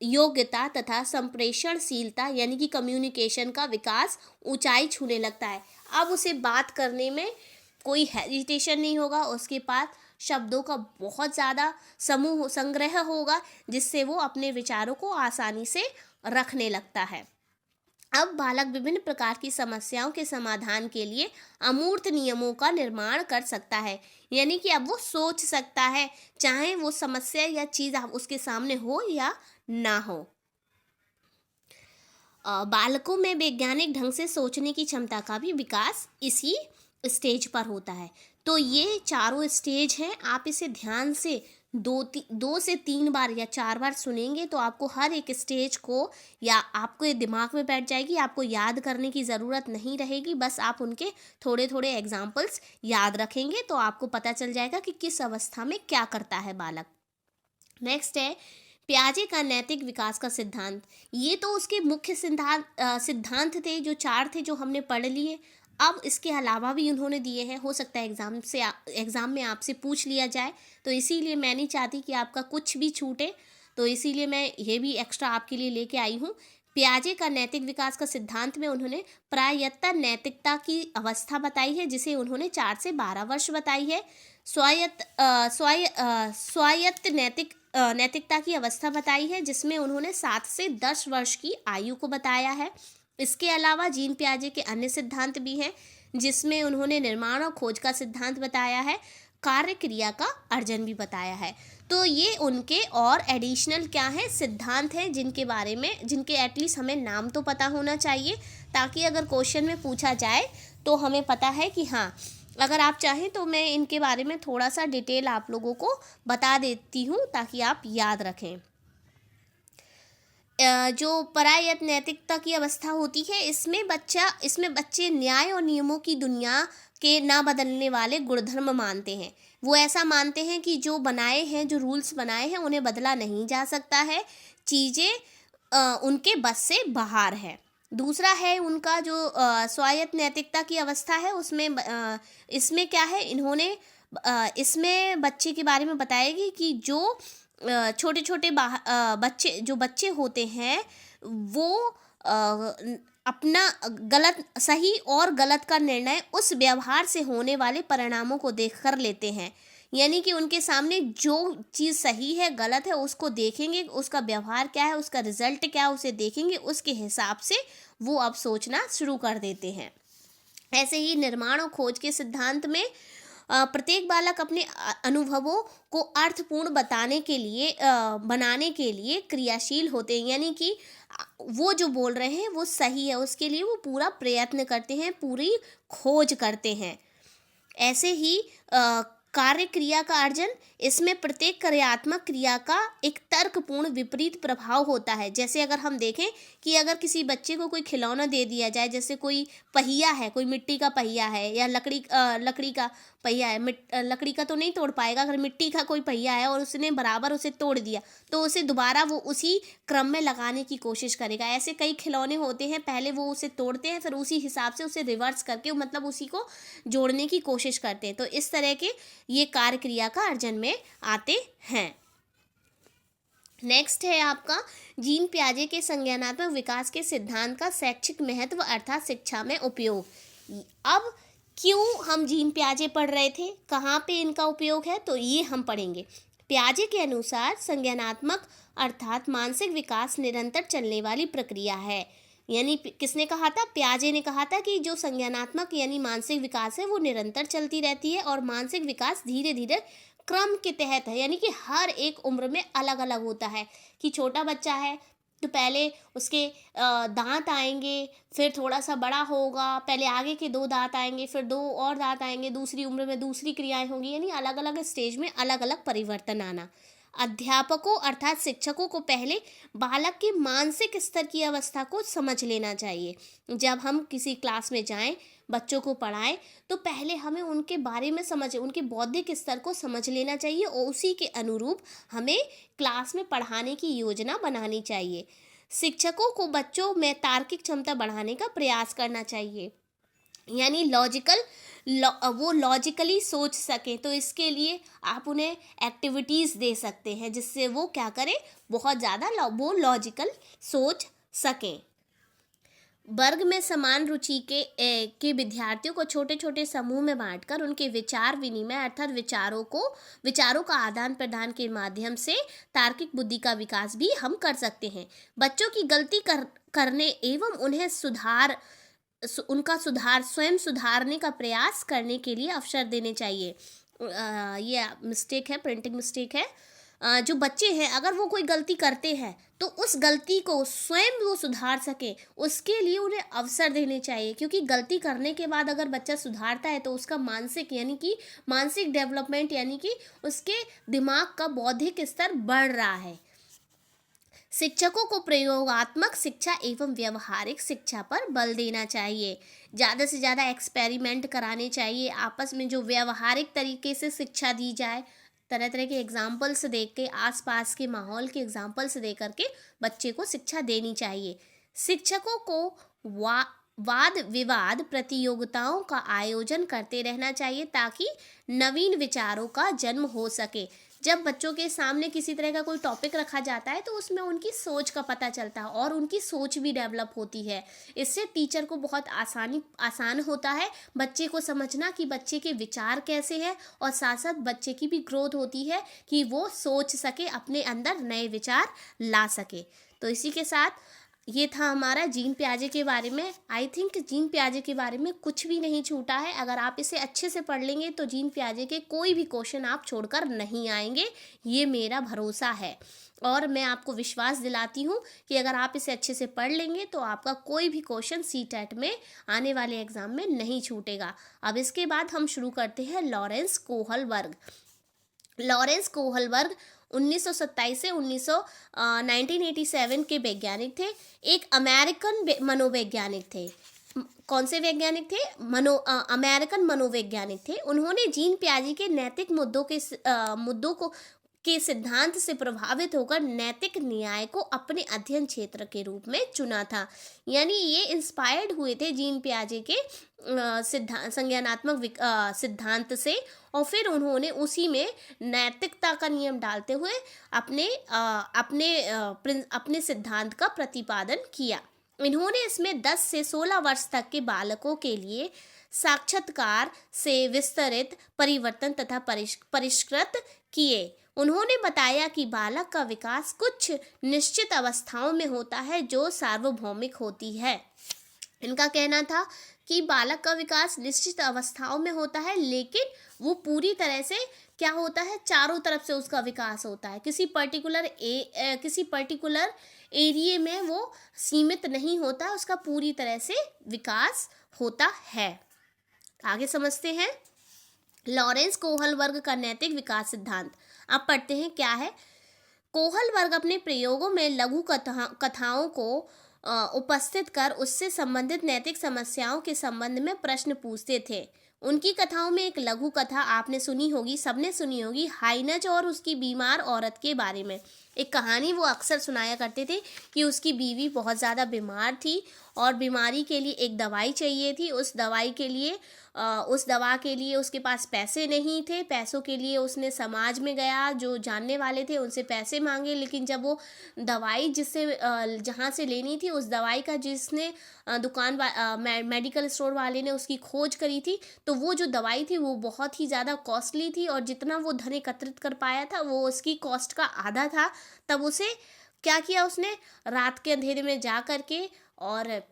योग्यता तथा संप्रेषणशीलता यानी कि कम्युनिकेशन का विकास ऊंचाई छूने लगता है। अब उसे बात करने में कोई हेजिटेशन नहीं होगा, उसके पास शब्दों का बहुत ज़्यादा संग्रह होगा, जिससे वो अपने विचारों को आसानी से रखने लगता है। अब बालक विभिन्न प्रकार की समस्याओं के समाधान के लिए अमूर्त नियमों का निर्माण कर सकता है, यानी कि अब वो सोच सकता है, चाहे वो समस्या या चीज़ आप उसके सामने हो या ना हो। बालकों में वैज्ञानिक ढंग से सोचने की क्षमता का भी विकास इसी स्टेज पर होता है। तो ये चारों स्टेज हैं, आप इसे ध्यान से 2 से 3 बार या 4 बार सुनेंगे तो आपको हर एक स्टेज को या आपको ये दिमाग में बैठ जाएगी, आपको याद करने की ज़रूरत नहीं रहेगी, बस आप उनके थोड़े थोड़े एग्जाम्पल्स याद रखेंगे तो आपको पता चल जाएगा कि किस अवस्था में क्या करता है बालक। नेक्स्ट है पियाजे का नैतिक विकास का सिद्धांत। ये तो उसके मुख्य सिद्धांत थे, जो 4 थे, जो हमने पढ़ लिए। अब इसके अलावा भी उन्होंने दिए हैं, हो सकता है एग्ज़ाम में आपसे पूछ लिया जाए, तो इसीलिए मैं नहीं चाहती कि आपका कुछ भी छूटे, तो इसीलिए मैं ये भी एक्स्ट्रा आपके लिए लेके आई हूँ। पियाजे का नैतिक विकास का सिद्धांत में उन्होंने प्रायत्त नैतिकता की अवस्था बताई है, जिसे उन्होंने 4 से 12 वर्ष बताई है। स्वायत्त नैतिकता की अवस्था बताई है, जिसमें उन्होंने 7 से 10 वर्ष की आयु को बताया है। इसके अलावा जीन पियाजे के अन्य सिद्धांत भी हैं, जिसमें उन्होंने निर्माण और खोज का सिद्धांत बताया है, कार्य क्रिया का अर्जन भी बताया है। तो ये उनके और एडिशनल क्या हैं, सिद्धांत हैं, जिनके बारे में जिनके एटलीस्ट हमें नाम तो पता होना चाहिए, ताकि अगर क्वेश्चन में पूछा जाए तो हमें पता है कि हाँ, अगर आप चाहें तो मैं इनके बारे में थोड़ा सा डिटेल आप लोगों को बता देती हूँ ताकि आप याद रखें। जो परायत्त नैतिकता की अवस्था होती है, इसमें बच्चे न्याय और नियमों की दुनिया के ना बदलने वाले गुणधर्म मानते हैं। वो ऐसा मानते हैं कि जो बनाए हैं, जो रूल्स बनाए हैं, उन्हें बदला नहीं जा सकता है, चीज़ें उनके बस से बाहर है। दूसरा है उनका जो स्वायत्त नैतिकता की अवस्था है, इसमें क्या है, इन्होंने इसमें बच्चे के बारे में बताएगी कि जो छोटे छोटे बच्चे होते हैं, वो अपना सही और गलत का निर्णय उस व्यवहार से होने वाले परिणामों को देख कर लेते हैं। यानी कि उनके सामने जो चीज़ सही है गलत है उसको देखेंगे, उसका व्यवहार क्या है, उसका रिजल्ट क्या है, उसे देखेंगे, उसके हिसाब से वो अब सोचना शुरू कर देते हैं। ऐसे ही निर्माण और खोज के सिद्धांत में प्रत्येक बालक अपने अनुभवों को अर्थपूर्ण बनाने के लिए क्रियाशील होते हैं, यानी कि वो जो बोल रहे हैं वो सही है, उसके लिए वो पूरा प्रयत्न करते हैं, पूरी खोज करते हैं। ऐसे ही कार्य क्रिया का अर्जन, इसमें प्रत्येक कार्यात्मक क्रिया का एक तर्कपूर्ण विपरीत प्रभाव होता है। जैसे अगर हम देखें कि अगर किसी बच्चे को कोई खिलौना दे दिया जाए, जैसे कोई पहिया है, कोई मिट्टी का पहिया है या लकड़ी का पहिया है, लकड़ी का तो नहीं तोड़ पाएगा, अगर मिट्टी का कोई पहिया है और उसने बराबर उसे तोड़ दिया तो उसे दोबारा वो उसी क्रम में लगाने की कोशिश करेगा। ऐसे कई खिलौने होते हैं, पहले वो उसे तोड़ते हैं, फिर उसी हिसाब से उसे रिवर्स करके मतलब उसी को जोड़ने की कोशिश करते हैं। तो इस तरह के ये कार्य क्रिया का अर्जन में आते हैं। नेक्स्ट है आपका जीन पियाजे के संज्ञानात्मक विकास के सिद्धांत का शैक्षिक महत्व अर्थात शिक्षा में उपयोग। अब क्यों हम जीन पियाजे पढ़ रहे थे, कहाँ पे इनका उपयोग है, तो ये हम पढ़ेंगे। पियाजे के अनुसार संज्ञानात्मक अर्थात मानसिक विकास निरंतर चलने वाली प्रक्रिया है। यानी किसने कहा था, पियाजे ने कहा था कि जो संज्ञानात्मक यानी मानसिक विकास है वो निरंतर चलती रहती है और मानसिक विकास धीरे धीरे क्रम के तहत है, यानी कि हर एक उम्र में अलग अलग होता है। कि छोटा बच्चा है तो पहले उसके दांत आएंगे, फिर थोड़ा सा बड़ा होगा, पहले आगे के 2 दांत आएंगे, फिर 2 और दांत आएंगे, दूसरी उम्र में दूसरी क्रियाएं होंगी, यानी अलग अलग स्टेज में अलग अलग परिवर्तन आना। अध्यापकों अर्थात शिक्षकों को पहले बालक के मानसिक स्तर की अवस्था को समझ लेना चाहिए। जब हम किसी क्लास में जाएं, बच्चों को पढ़ाएं, तो पहले हमें उनके बारे में उनके बौद्धिक स्तर को समझ लेना चाहिए और उसी के अनुरूप हमें क्लास में पढ़ाने की योजना बनानी चाहिए। शिक्षकों को बच्चों में तार्किक क्षमता बढ़ाने का प्रयास करना चाहिए, यानी वो लॉजिकली सोच सकें। तो इसके लिए आप उन्हें एक्टिविटीज़ दे सकते हैं जिससे वो क्या करें, बहुत ज़्यादा वो लॉजिकल सोच सकें। वर्ग में समान रुचि के विद्यार्थियों को छोटे छोटे समूह में बांटकर उनके विचार विनिमय अर्थात विचारों का आदान प्रदान के माध्यम से तार्किक बुद्धि का विकास भी हम कर सकते हैं। बच्चों की गलती करने एवं उन्हें स्वयं सुधारने का प्रयास करने के लिए अवसर देने चाहिए। ये मिस्टेक है, प्रिंटिंग मिस्टेक है। जो बच्चे हैं अगर वो कोई गलती करते हैं तो उस गलती को स्वयं वो सुधार सके, उसके लिए उन्हें अवसर देने चाहिए, क्योंकि गलती करने के बाद अगर बच्चा सुधारता है तो उसका मानसिक डेवलपमेंट यानी कि उसके दिमाग का बौद्धिक स्तर बढ़ रहा है। शिक्षकों को प्रयोगात्मक शिक्षा एवं व्यवहारिक शिक्षा पर बल देना चाहिए। ज़्यादा से ज़्यादा एक्सपेरिमेंट कराने चाहिए, आपस में जो व्यवहारिक तरीके से शिक्षा दी जाए, तरह तरह के एग्जाम्पल्स देख के, आसपास के माहौल के एग्जाम्पल्स दे करके बच्चे को शिक्षा देनी चाहिए। शिक्षकों को वाद विवाद प्रतियोगिताओं का आयोजन करते रहना चाहिए ताकि नवीन विचारों का जन्म हो सके। जब बच्चों के सामने किसी तरह का कोई टॉपिक रखा जाता है तो उसमें उनकी सोच का पता चलता है और उनकी सोच भी डेवलप होती है। इससे टीचर को बहुत आसान होता है बच्चे को समझना कि बच्चे के विचार कैसे हैं, और साथ साथ बच्चे की भी ग्रोथ होती है कि वो सोच सके, अपने अंदर नए विचार ला सके। तो इसी के साथ ये था हमारा जीन पियाजे के बारे में। आई थिंक जीन पियाजे के बारे में कुछ भी नहीं छूटा है। अगर आप इसे अच्छे से पढ़ लेंगे तो जीन पियाजे के कोई भी क्वेश्चन आप छोड़कर नहीं आएंगे, ये मेरा भरोसा है। और मैं आपको विश्वास दिलाती हूँ कि अगर आप इसे अच्छे से पढ़ लेंगे तो आपका कोई भी क्वेश्चन सीटेट में आने वाले एग्जाम में नहीं छूटेगा। अब इसके बाद हम शुरू करते हैं लॉरेंस कोहलबर्ग। लॉरेंस कोहलबर्ग 1927 से 1987 के वैज्ञानिक थे। एक अमेरिकन मनोवैज्ञानिक थे। कौन से वैज्ञानिक थे? अमेरिकन मनोवैज्ञानिक थे। उन्होंने जीन पियाजे के नैतिक मुद्दों के सिद्धांत से प्रभावित होकर नैतिक न्याय को अपने अध्ययन क्षेत्र के रूप में चुना था। यानी ये इंस्पायर्ड हुए थे जीन पियाजे के संज्ञानात्मक सिद्धांत से, और फिर उन्होंने उसी में नैतिकता का नियम डालते हुए अपने सिद्धांत का प्रतिपादन किया। इन्होंने इसमें 10 से 16 वर्ष तक के बालकों के लिए साक्षात्कार से विस्तृत परिवर्तन तथा परिष्कृत किए। उन्होंने बताया कि बालक का विकास कुछ निश्चित अवस्थाओं में होता है जो सार्वभौमिक होती है। इनका कहना था कि बालक का विकास निश्चित अवस्थाओं में होता है, लेकिन वो पूरी तरह से क्या होता है, चारों तरफ से उसका विकास होता है। किसी पर्टिकुलर एरिया में वो सीमित नहीं होता, उसका पूरी तरह से विकास होता है। आगे समझते हैं लॉरेंस कोहलबर्ग का नैतिक विकास सिद्धांत। अब पढ़ते हैं क्या है। कोहलबर्ग अपने प्रयोगों में लघु कथाओं को उपस्थित कर उससे संबंधित नैतिक समस्याओं के संबंध में प्रश्न पूछते थे। उनकी कथाओं में एक लघु कथा आपने सुनी होगी, सबने सुनी होगी, हाइनज और उसकी बीमार औरत के बारे में। एक कहानी वो अक्सर सुनाया करते थे कि उसकी बीवी बहुत ज़्यादा बीमार थी और बीमारी के लिए एक दवाई चाहिए थी। उस दवा के लिए उसके पास पैसे नहीं थे। पैसों के लिए उसने समाज में गया, जो जानने वाले थे उनसे पैसे मांगे, लेकिन जब वो दवाई जहाँ से लेनी थी, उस दवाई का जिसने मेडिकल स्टोर वाले ने उसकी खोज करी थी, तो वो जो दवाई थी वो बहुत ही ज़्यादा कॉस्टली थी और जितना वो धन एकत्रित कर पाया था वो उसकी कॉस्ट का आधा था। तब उसे क्या किया, उसने रात के अंधेरे में जा करके और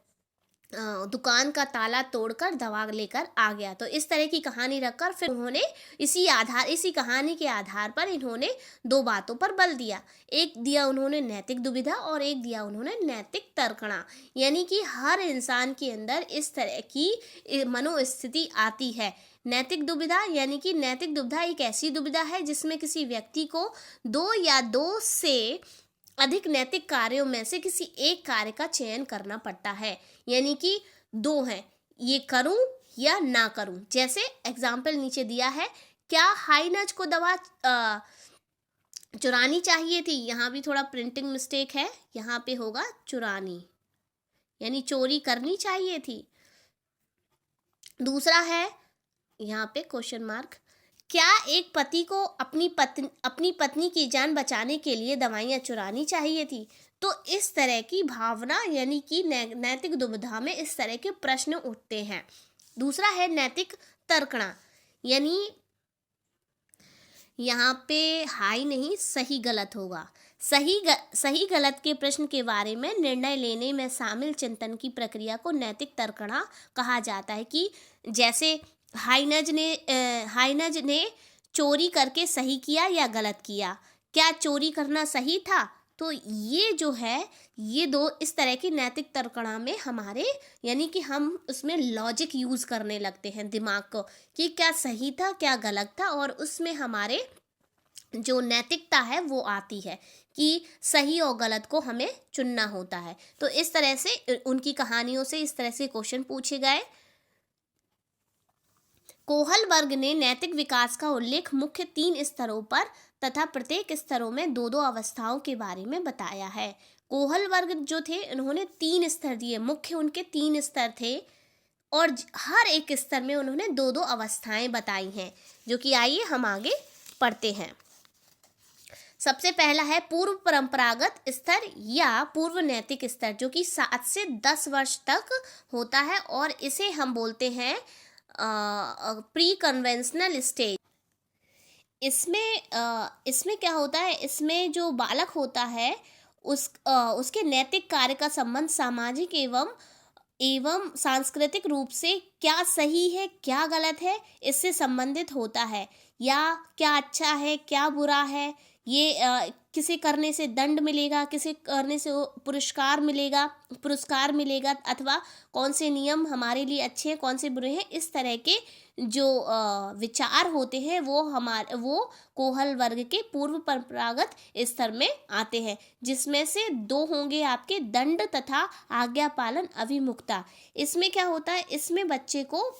दुकान का ताला तोड़कर दवा लेकर आ गया। तो इस तरह की कहानी रखकर फिर उन्होंने इसी कहानी के आधार पर इन्होंने 2 बातों पर बल दिया। एक दिया उन्होंने नैतिक दुविधा और एक दिया उन्होंने नैतिक तर्कणा। यानी कि हर इंसान के अंदर इस तरह की मनोस्थिति आती है। नैतिक दुविधा यानी कि नैतिक दुविधा एक ऐसी दुविधा है जिसमें किसी व्यक्ति को 2 या 2 से अधिक नैतिक कार्यों में से किसी एक कार्य का चयन करना पड़ता है। यानी कि 2 हैं, ये करूं या ना करूं। जैसे एग्जाम्पल नीचे दिया है, क्या हाइनज को दवा चुरानी चाहिए थी? यहाँ भी थोड़ा प्रिंटिंग मिस्टेक है, यहाँ पे होगा चुरानी, यानी चोरी करनी चाहिए थी। दूसरा है यहाँ पे क्वेश्चन मार्क, क्या एक पति को अपनी पत्नी की जान बचाने के लिए दवाइयाँ चुरानी चाहिए थी? तो इस तरह की भावना यानी कि नैतिक दुविधा में इस तरह के प्रश्न उठते हैं। दूसरा है नैतिक तर्कणा, यानी यहाँ पे हाई नहीं, सही गलत होगा। सही गलत के प्रश्न के बारे में निर्णय लेने में शामिल चिंतन की प्रक्रिया को नैतिक तर्कणा कहा जाता है। कि जैसे हाइनज ने चोरी करके सही किया या गलत किया, क्या चोरी करना सही था? तो ये जो है, ये दो इस तरह की नैतिक तर्कणा में हमारे यानी कि हम उसमें लॉजिक यूज करने लगते हैं दिमाग को, कि क्या सही था क्या गलत था, और उसमें हमारे जो नैतिकता है वो आती है कि सही और गलत को हमें चुनना होता है। तो इस तरह से उनकी कहानियों से इस तरह से क्वेश्चन पूछे गए। कोहलबर्ग ने नैतिक विकास का उल्लेख मुख्य 3 स्तरों पर तथा प्रत्येक स्तरों में 2-2 अवस्थाओं के बारे में बताया है। कोहलबर्ग जो थे उन्होंने 3 स्तर दिए, मुख्य उनके 3 स्तर थे, और हर एक स्तर में उन्होंने 2-2 अवस्थाएं बताई हैं, जो कि आइए हम आगे पढ़ते हैं। सबसे पहला है पूर्व परंपरागत स्तर या पूर्व नैतिक स्तर, जो कि 7 से 10 वर्ष तक होता है, और इसे हम बोलते हैं प्री कन्वेंशनल स्टेज। इसमें क्या होता है, इसमें जो बालक होता है उसके नैतिक कार्य का संबंध सामाजिक एवं सांस्कृतिक रूप से क्या सही है क्या गलत है इससे संबंधित होता है, या क्या अच्छा है क्या बुरा है, ये किसे करने से दंड मिलेगा, किसे करने से पुरस्कार मिलेगा, अथवा कौन से नियम हमारे लिए अच्छे हैं कौन से बुरे हैं। इस तरह के जो विचार होते हैं वो कोहल वर्ग के पूर्व परंपरागत स्तर में आते हैं, जिसमें से 2 होंगे आपके दंड तथा आज्ञा पालन अभिमुखता। इसमें क्या होता है, इसमें बच्चे को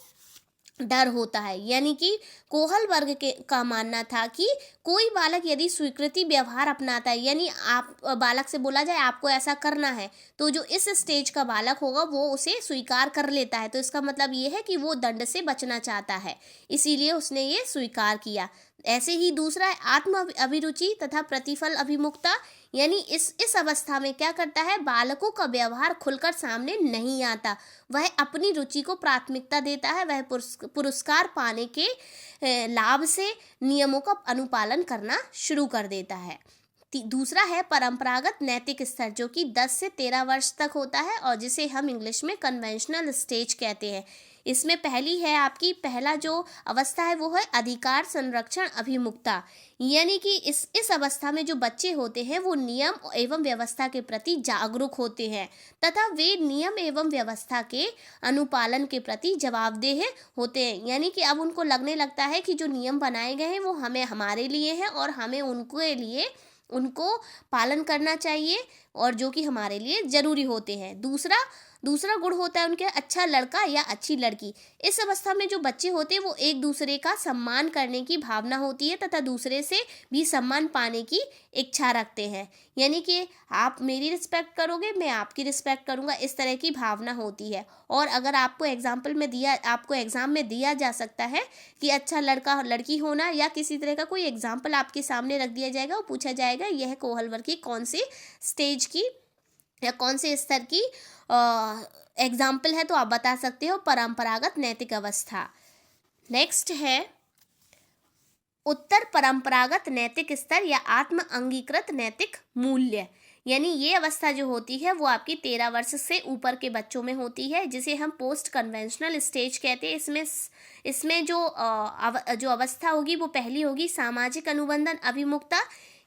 डर होता है, यानी कि कोहल वर्ग का मानना था कि कोई बालक यदि स्वीकृति व्यवहार अपनाता है, यानी आप बालक से बोला जाए आपको ऐसा करना है, तो जो इस स्टेज का बालक होगा वो उसे स्वीकार कर लेता है, तो इसका मतलब ये है कि वो दंड से बचना चाहता है, इसीलिए उसने ये स्वीकार किया। ऐसे ही दूसरा है आत्म अभिरुचि तथा प्रतिफल अभिमुखता, यानी इस अवस्था में क्या करता है, बालकों का व्यवहार खुलकर सामने नहीं आता, वह अपनी रुचि को प्राथमिकता देता है, वह पुरस्कार पाने के लाभ से नियमों का अनुपालन करना शुरू कर देता है। दूसरा है परंपरागत नैतिक स्तर, जो कि 10 से 13 वर्ष तक होता है और जिसे हम इंग्लिश में कन्वेंशनल स्टेज कहते हैं। इसमें पहला जो अवस्था है वो है अधिकार संरक्षण अभिमुखता, यानी कि इस अवस्था में जो बच्चे होते हैं वो नियम एवं व्यवस्था के प्रति जागरूक होते हैं तथा वे नियम एवं व्यवस्था के अनुपालन के प्रति जवाबदेह होते हैं, यानी कि अब उनको लगने लगता है कि जो नियम बनाए गए हैं वो हमारे लिए हैं और हमें उनको पालन करना चाहिए, और जो कि हमारे लिए ज़रूरी होते हैं। दूसरा गुण होता है उनके अच्छा लड़का या अच्छी लड़की। इस अवस्था में जो बच्चे होते हैं वो एक दूसरे का सम्मान करने की भावना होती है तथा दूसरे से भी सम्मान पाने की इच्छा रखते हैं, यानी कि आप मेरी रिस्पेक्ट करोगे मैं आपकी रिस्पेक्ट करूँगा, इस तरह की भावना होती है। और अगर आपको एग्जाम में दिया जा सकता है कि अच्छा लड़का लड़की होना या किसी तरह का कोई एग्जाम्पल आपके सामने रख दिया जाएगा, वो पूछा जाएगा यह कोहलवर की कौन सी स्टेज की या कौन से स्तर की एग्जाम्पल है, तो आप बता सकते हो परंपरागत नैतिक अवस्था। नेक्स्ट है उत्तर परंपरागत नैतिक स्तर या आत्म अंगीकृत नैतिक मूल्य, यानी ये अवस्था जो होती है वो आपकी 13 वर्ष से ऊपर के बच्चों में होती है, जिसे हम पोस्ट कन्वेंशनल स्टेज कहते हैं। इसमें जो अवस्था होगी वो पहली होगी सामाजिक अनुबंधन अभिमुखता,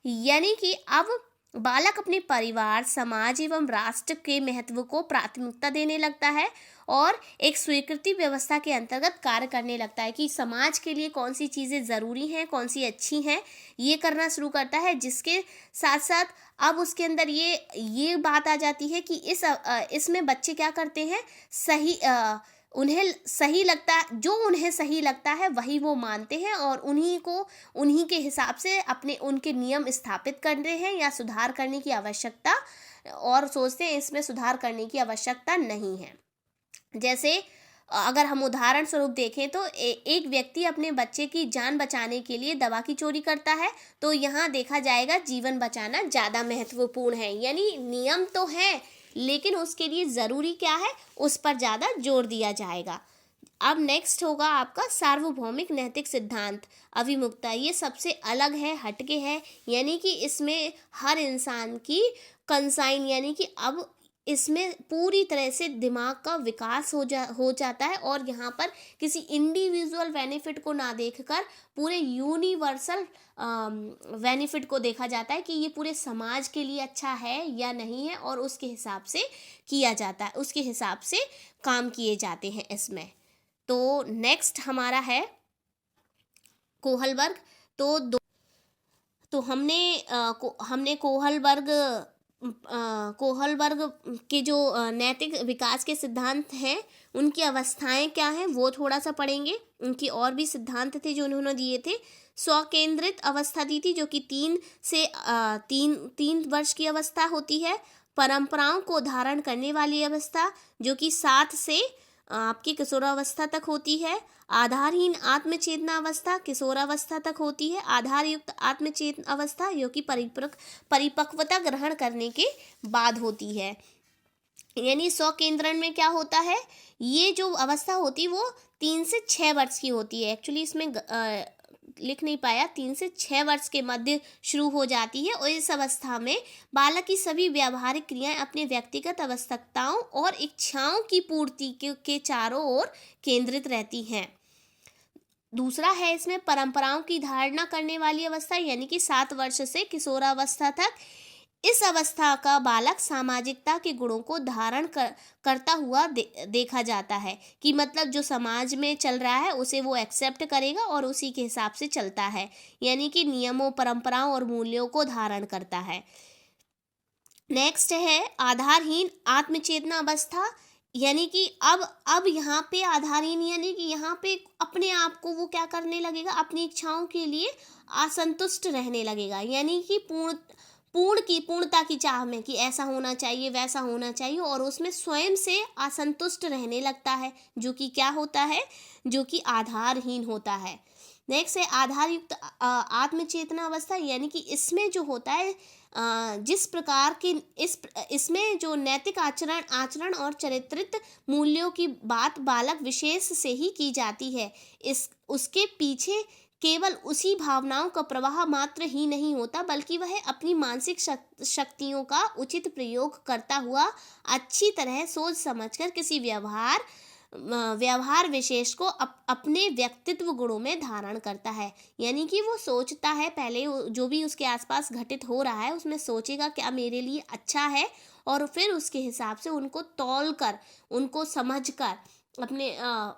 यानी कि अब बालक अपने परिवार समाज एवं राष्ट्र के महत्व को प्राथमिकता देने लगता है और एक स्वीकृति व्यवस्था के अंतर्गत कार्य करने लगता है कि समाज के लिए कौन सी चीज़ें ज़रूरी हैं कौन सी अच्छी हैं, ये करना शुरू करता है। जिसके साथ साथ अब उसके अंदर ये बात आ जाती है कि इसमें बच्चे क्या करते हैं, उन्हें सही लगता है वही वो मानते हैं और उन्हीं के हिसाब से उनके नियम स्थापित करते हैं या सुधार करने की आवश्यकता, और सोचते हैं इसमें सुधार करने की आवश्यकता नहीं है। जैसे अगर हम उदाहरण स्वरूप देखें तो एक व्यक्ति अपने बच्चे की जान बचाने के लिए दवा की चोरी करता है, तो यहाँ देखा जाएगा जीवन बचाना ज़्यादा महत्वपूर्ण है। यानी नियम तो है, लेकिन उसके लिए ज़रूरी क्या है, उस पर ज़्यादा जोर दिया जाएगा। अब नेक्स्ट होगा आपका सार्वभौमिक नैतिक सिद्धांत अभिमुखता। ये सबसे अलग है, हटके है, यानी कि इसमें हर इंसान की कंसाइन, यानी कि अब इसमें पूरी तरह से दिमाग का विकास हो जाता है, और यहाँ पर किसी इंडिविजुअल बेनिफिट को ना देखकर पूरे यूनिवर्सल बेनिफिट को देखा जाता है कि ये पूरे समाज के लिए अच्छा है या नहीं है, और उसके हिसाब से किया जाता है, उसके हिसाब से काम किए जाते हैं इसमें। तो नेक्स्ट हमारा है कोहलबर्ग। तो हमने कोहलबर्ग के जो नैतिक विकास के सिद्धांत हैं, उनकी अवस्थाएं क्या हैं वो थोड़ा सा पढ़ेंगे। उनकी और भी सिद्धांत थे जो उन्होंने दिए थे। स्वकेंद्रित अवस्था दी थी, जो कि 3 वर्ष की अवस्था होती है। परंपराओं को धारण करने वाली अवस्था, जो कि 7 से आपकी किशोरावस्था तक होती है। आधारहीन आत्मचेतना अवस्था किशोरावस्था तक होती है। आधारयुक्त आत्मचेतना अवस्था जो कि परिपक्वता ग्रहण करने के बाद होती है। यानी स्वकेंद्रण में क्या होता है, ये जो अवस्था होती है वो 3 से 6 वर्ष की होती है। एक्चुअली इसमें लिख नहीं पाया, 3 से 6 वर्ष के मध्य शुरू हो जाती है, और इस अवस्था में बालक की सभी व्यावहारिक क्रियाएं अपने व्यक्तिगत आवश्यकताओं और इच्छाओं की पूर्ति के चारों ओर केंद्रित रहती हैं। दूसरा है इसमें परंपराओं की धारणा करने वाली अवस्था, यानी कि 7 वर्ष से किशोरावस्था तक। इस अवस्था का बालक सामाजिकता के गुणों को धारण करता हुआ देखा जाता है, कि मतलब जो समाज में चल रहा है उसे वो एक्सेप्ट करेगा और उसी के हिसाब से चलता है, यानी कि नियमों, परंपराओं और मूल्यों को धारण करता है। नेक्स्ट है आधारहीन आत्मचेतना अवस्था, यानी कि अब यहाँ पे आधारहीन, यानी कि यहाँ पे अपने आप को वो क्या करने लगेगा, अपनी इच्छाओं के लिए असंतुष्ट रहने लगेगा, यानी कि पूर्णता की चाह में कि ऐसा होना चाहिए, वैसा होना चाहिए, और उसमें स्वयं से असंतुष्ट रहने लगता है, जो कि क्या होता है, जो कि आधारहीन होता है। नेक्स्ट है आधारयुक्त आत्मचेतना अवस्था, यानी कि इसमें जो होता है जिस प्रकार की इसमें जो नैतिक आचरण और चरित्रित मूल्यों की बात बालक विशेष से ही की जाती है, उसके पीछे केवल उसी भावनाओं का प्रवाह मात्र ही नहीं होता, बल्कि वह अपनी मानसिक शक्तियों का उचित प्रयोग करता हुआ अच्छी तरह सोच समझकर किसी व्यवहार विशेष को अपने व्यक्तित्व गुणों में धारण करता है। यानी कि वो सोचता है, पहले जो भी उसके आसपास घटित हो रहा है उसमें सोचेगा क्या मेरे लिए अच्छा है, और फिर उसके हिसाब से उनको तौल कर, उनको समझ कर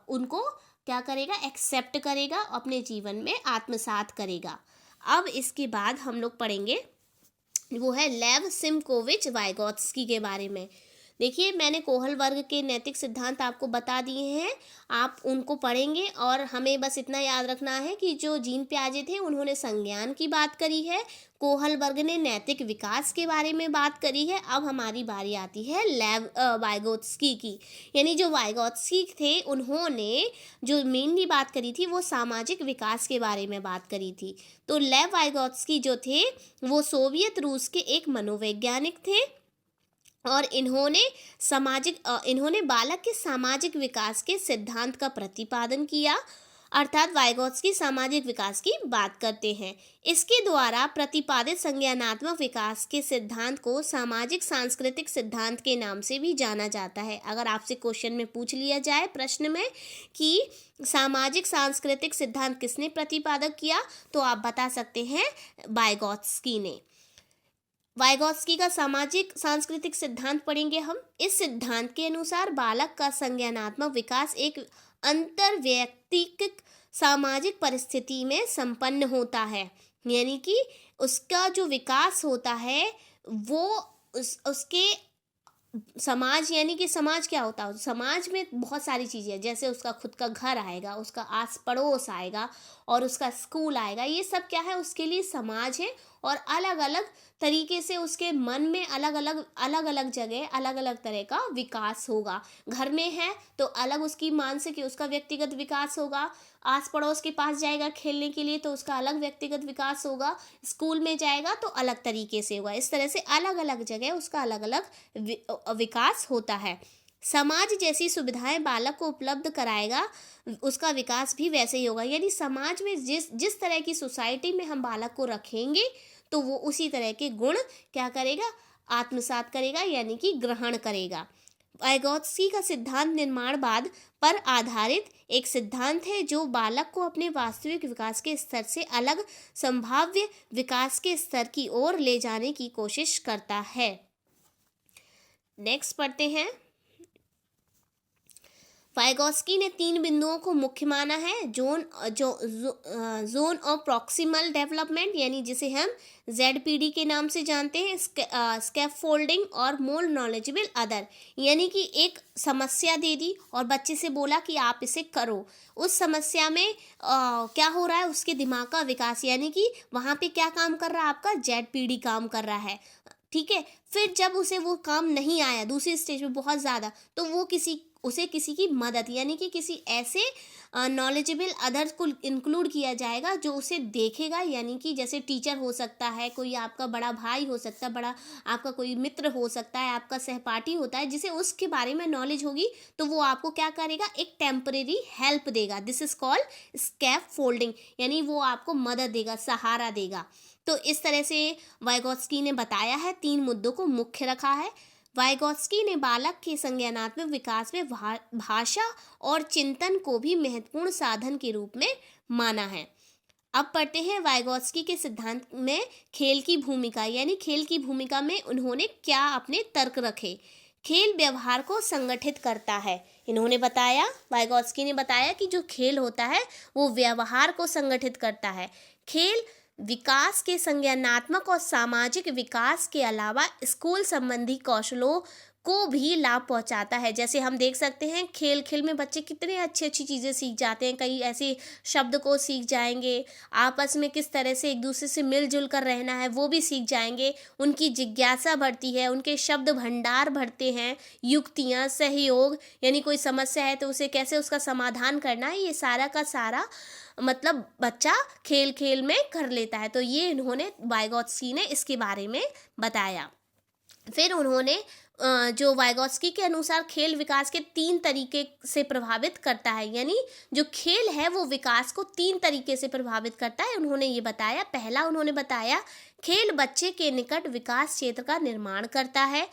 उनको क्या करेगा, एक्सेप्ट करेगा, अपने जीवन में आत्मसात करेगा। अब इसके बाद हम लोग पढ़ेंगे वो है लेव सिमकोविच वाइगोत्स्की के बारे में। देखिए, मैंने कोहलबर्ग के नैतिक सिद्धांत आपको बता दिए हैं, आप उनको पढ़ेंगे, और हमें बस इतना याद रखना है कि जो जीन पियाजे थे उन्होंने संज्ञान की बात करी है, कोहलबर्ग ने नैतिक विकास के बारे में बात करी है। अब हमारी बारी आती है लेव वाइगोत्स्की की। यानी जो वाइगोत्स्की थे उन्होंने जो मेनली बात करी थी वो सामाजिक विकास के बारे में बात करी थी। तो लेव वाइगोत्स्की जो थे वो सोवियत रूस के एक मनोवैज्ञानिक थे, और इन्होंने बालक के सामाजिक विकास के सिद्धांत का प्रतिपादन किया, अर्थात वाइगोत्स्की सामाजिक विकास की बात करते हैं। इसके द्वारा प्रतिपादित संज्ञानात्मक विकास के सिद्धांत को सामाजिक सांस्कृतिक सिद्धांत के नाम से भी जाना जाता है। अगर आपसे क्वेश्चन में पूछ लिया जाए प्रश्न में कि सामाजिक सांस्कृतिक सिद्धांत किसने प्रतिपादक किया, तो आप बता सकते हैं वाइगोत्स्की ने। वाइगोत्स्की का सामाजिक सांस्कृतिक सिद्धांत पढ़ेंगे हम। इस सिद्धांत के अनुसार बालक का संज्ञानात्मक विकास एक अंतर्वैयक्तिक सामाजिक परिस्थिति में संपन्न होता है, यानी कि उसका जो विकास होता है वो उसके समाज, यानी कि समाज क्या होता है, समाज में बहुत सारी चीज़ें हैं, जैसे उसका खुद का घर आएगा, उसका आस पड़ोस आएगा, और उसका स्कूल आएगा। ये सब क्या है, उसके लिए समाज है, और अलग अलग तरीके से उसके मन में अलग अलग जगह अलग अलग तरह का विकास होगा। घर में है तो अलग उसकी मानसिक उसका व्यक्तिगत विकास होगा, आस पड़ोस के पास जाएगा खेलने के लिए तो उसका अलग व्यक्तिगत विकास होगा, स्कूल में जाएगा तो अलग तरीके से होगा। इस तरह से अलग अलग जगह उसका अलग अलग विकास होता है। समाज जैसी सुविधाएं बालक को उपलब्ध कराएगा, उसका विकास भी वैसे ही होगा। यानी समाज में जिस तरह की सोसाइटी में हम बालक को रखेंगे तो वो उसी तरह के गुण क्या करेगा, आत्मसात करेगा, यानी कि ग्रहण करेगा। वाइगोत्स्की का सिद्धांत निर्माणवाद पर आधारित एक सिद्धांत है जो बालक को अपने वास्तविक विकास के स्तर से अलग संभाव्य विकास के स्तर की ओर ले जाने की कोशिश करता है। नेक्स्ट पढ़ते हैं। वाइगोत्स्की ने 3 बिंदुओं को मुख्य माना है। जोन ऑफ प्रॉक्सिमल डेवलपमेंट, यानी जिसे हम ZPD के नाम से जानते हैं, स्कैफोल्डिंग और मोर नॉलेजेबल अदर, यानी कि एक समस्या दे दी और बच्चे से बोला कि आप इसे करो। उस समस्या में क्या हो रहा है, उसके दिमाग का विकास, यानी कि वहाँ पे क्या काम कर रहा है, आपका ZPD काम कर रहा है। ठीक है, फिर जब उसे वो काम नहीं आया दूसरी स्टेज में बहुत ज़्यादा, तो वो उसे किसी की मदद, यानी कि किसी ऐसे नॉलेजेबल अदर्स को इंक्लूड किया जाएगा जो उसे देखेगा, यानी कि जैसे टीचर हो सकता है, कोई आपका बड़ा भाई हो सकता है, बड़ा आपका कोई मित्र हो सकता है, आपका सहपाठी होता है, जिसे उसके बारे में नॉलेज होगी, तो वो आपको क्या करेगा, एक टेम्परेरी हेल्प देगा। दिस इज कॉल्ड स्कैफोल्डिंग, यानी वो आपको मदद देगा, सहारा देगा। तो इस तरह से वाइगोत्स्की ने बताया है, 3 मुद्दों को मुख्य रखा है। वाइगोत्स्की ने बालक के संज्ञानात्मक विकास में भाषा और चिंतन को भी महत्वपूर्ण साधन के रूप में माना है। अब पढ़ते हैं वाइगोत्स्की के सिद्धांत में खेल की भूमिका, यानी खेल की भूमिका में उन्होंने क्या अपने तर्क रखे। खेल व्यवहार को संगठित करता है। इन्होंने बताया, वाइगोत्स्की ने बताया कि जो खेल होता है वो व्यवहार को संगठित करता है। खेल विकास के संज्ञानात्मक और सामाजिक विकास के अलावा स्कूल संबंधी कौशलों को भी लाभ पहुंचाता है। जैसे हम देख सकते हैं खेल खेल में बच्चे कितने अच्छी चीज़ें सीख जाते हैं, कई ऐसे शब्द को सीख जाएंगे, आपस में किस तरह से एक दूसरे से मिलजुल कर रहना है वो भी सीख जाएंगे, उनकी जिज्ञासा बढ़ती है, उनके शब्द भंडार बढ़ते हैं, युक्तियाँ, सहयोग, यानी कोई समस्या है तो उसे कैसे उसका समाधान करना है, ये सारा का सारा मतलब बच्चा खेल खेल में कर लेता है। तो ये इन्होंने वाइगोत्स्की ने इसके बारे में बताया। फिर उन्होंने जो वाइगोत्स्की के अनुसार खेल विकास के 3 तरीके से प्रभावित करता है, यानी जो खेल है वो विकास को 3 तरीके से प्रभावित करता है, उन्होंने ये बताया। पहला उन्होंने बताया खेल बच्चे के निकट विकास क्षेत्र का निर्माण करता है।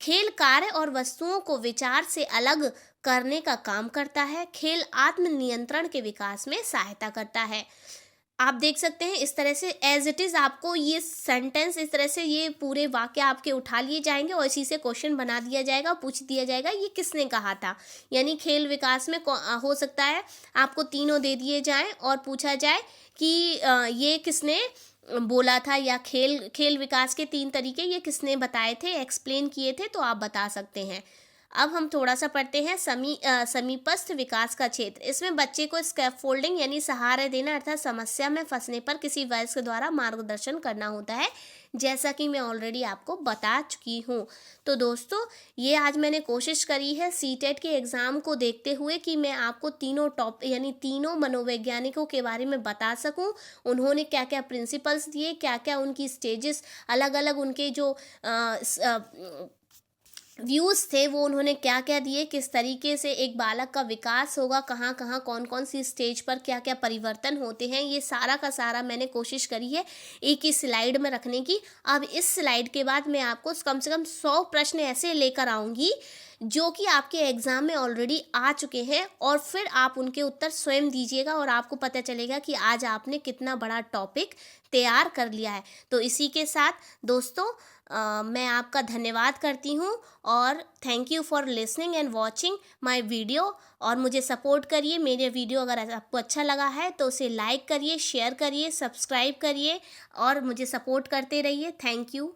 खेल कार्य और वस्तुओं को विचार से अलग करने का काम करता है। खेल आत्मनियंत्रण के विकास में सहायता करता है। आप देख सकते हैं इस तरह से एज इट इज़ आपको ये सेंटेंस, इस तरह से ये पूरे वाक्य आपके उठा लिए जाएंगे और इसी से क्वेश्चन बना दिया जाएगा, पूछ दिया जाएगा ये किसने कहा था। यानी खेल विकास में हो सकता है आपको तीनों दे दिए जाएं और पूछा जाए कि ये किसने बोला था, या खेल विकास के 3 तरीके ये किसने बताए थे, एक्सप्लेन किए थे, तो आप बता सकते हैं। अब हम थोड़ा सा पढ़ते हैं समीपस्थ विकास का क्षेत्र। इसमें बच्चे को स्कैफोल्डिंग यानी सहारा देना अर्थात समस्या में फंसने पर किसी वयस्क द्वारा मार्गदर्शन करना होता है, जैसा कि मैं ऑलरेडी आपको बता चुकी हूँ। तो दोस्तों ये आज मैंने कोशिश करी है सीटेट के एग्ज़ाम को देखते हुए कि मैं आपको तीनों मनोवैज्ञानिकों के बारे में बता सकूँ, उन्होंने क्या क्या प्रिंसिपल्स दिए, क्या क्या उनकी स्टेजेस, अलग अलग उनके जो व्यूज़ थे वो उन्होंने क्या क्या दिए, किस तरीके से एक बालक का विकास होगा, कहाँ कहाँ कौन कौन सी स्टेज पर क्या क्या परिवर्तन होते हैं, ये सारा का सारा मैंने कोशिश करी है एक ही स्लाइड में रखने की। अब इस स्लाइड के बाद मैं आपको कम से कम 100 प्रश्न ऐसे लेकर आऊँगी जो कि आपके एग्ज़ाम में ऑलरेडी आ चुके हैं, और फिर आप उनके उत्तर स्वयं दीजिएगा और आपको पता चलेगा कि आज आपने कितना बड़ा टॉपिक तैयार कर लिया है। तो इसी के साथ दोस्तों मैं आपका धन्यवाद करती हूँ और thank you for listening and watching my video. और मुझे सपोर्ट करिए, मेरे वीडियो अगर आपको अच्छा लगा है तो उसे लाइक करिए, शेयर करिए, सब्सक्राइब करिए और मुझे सपोर्ट करते रहिए। Thank you.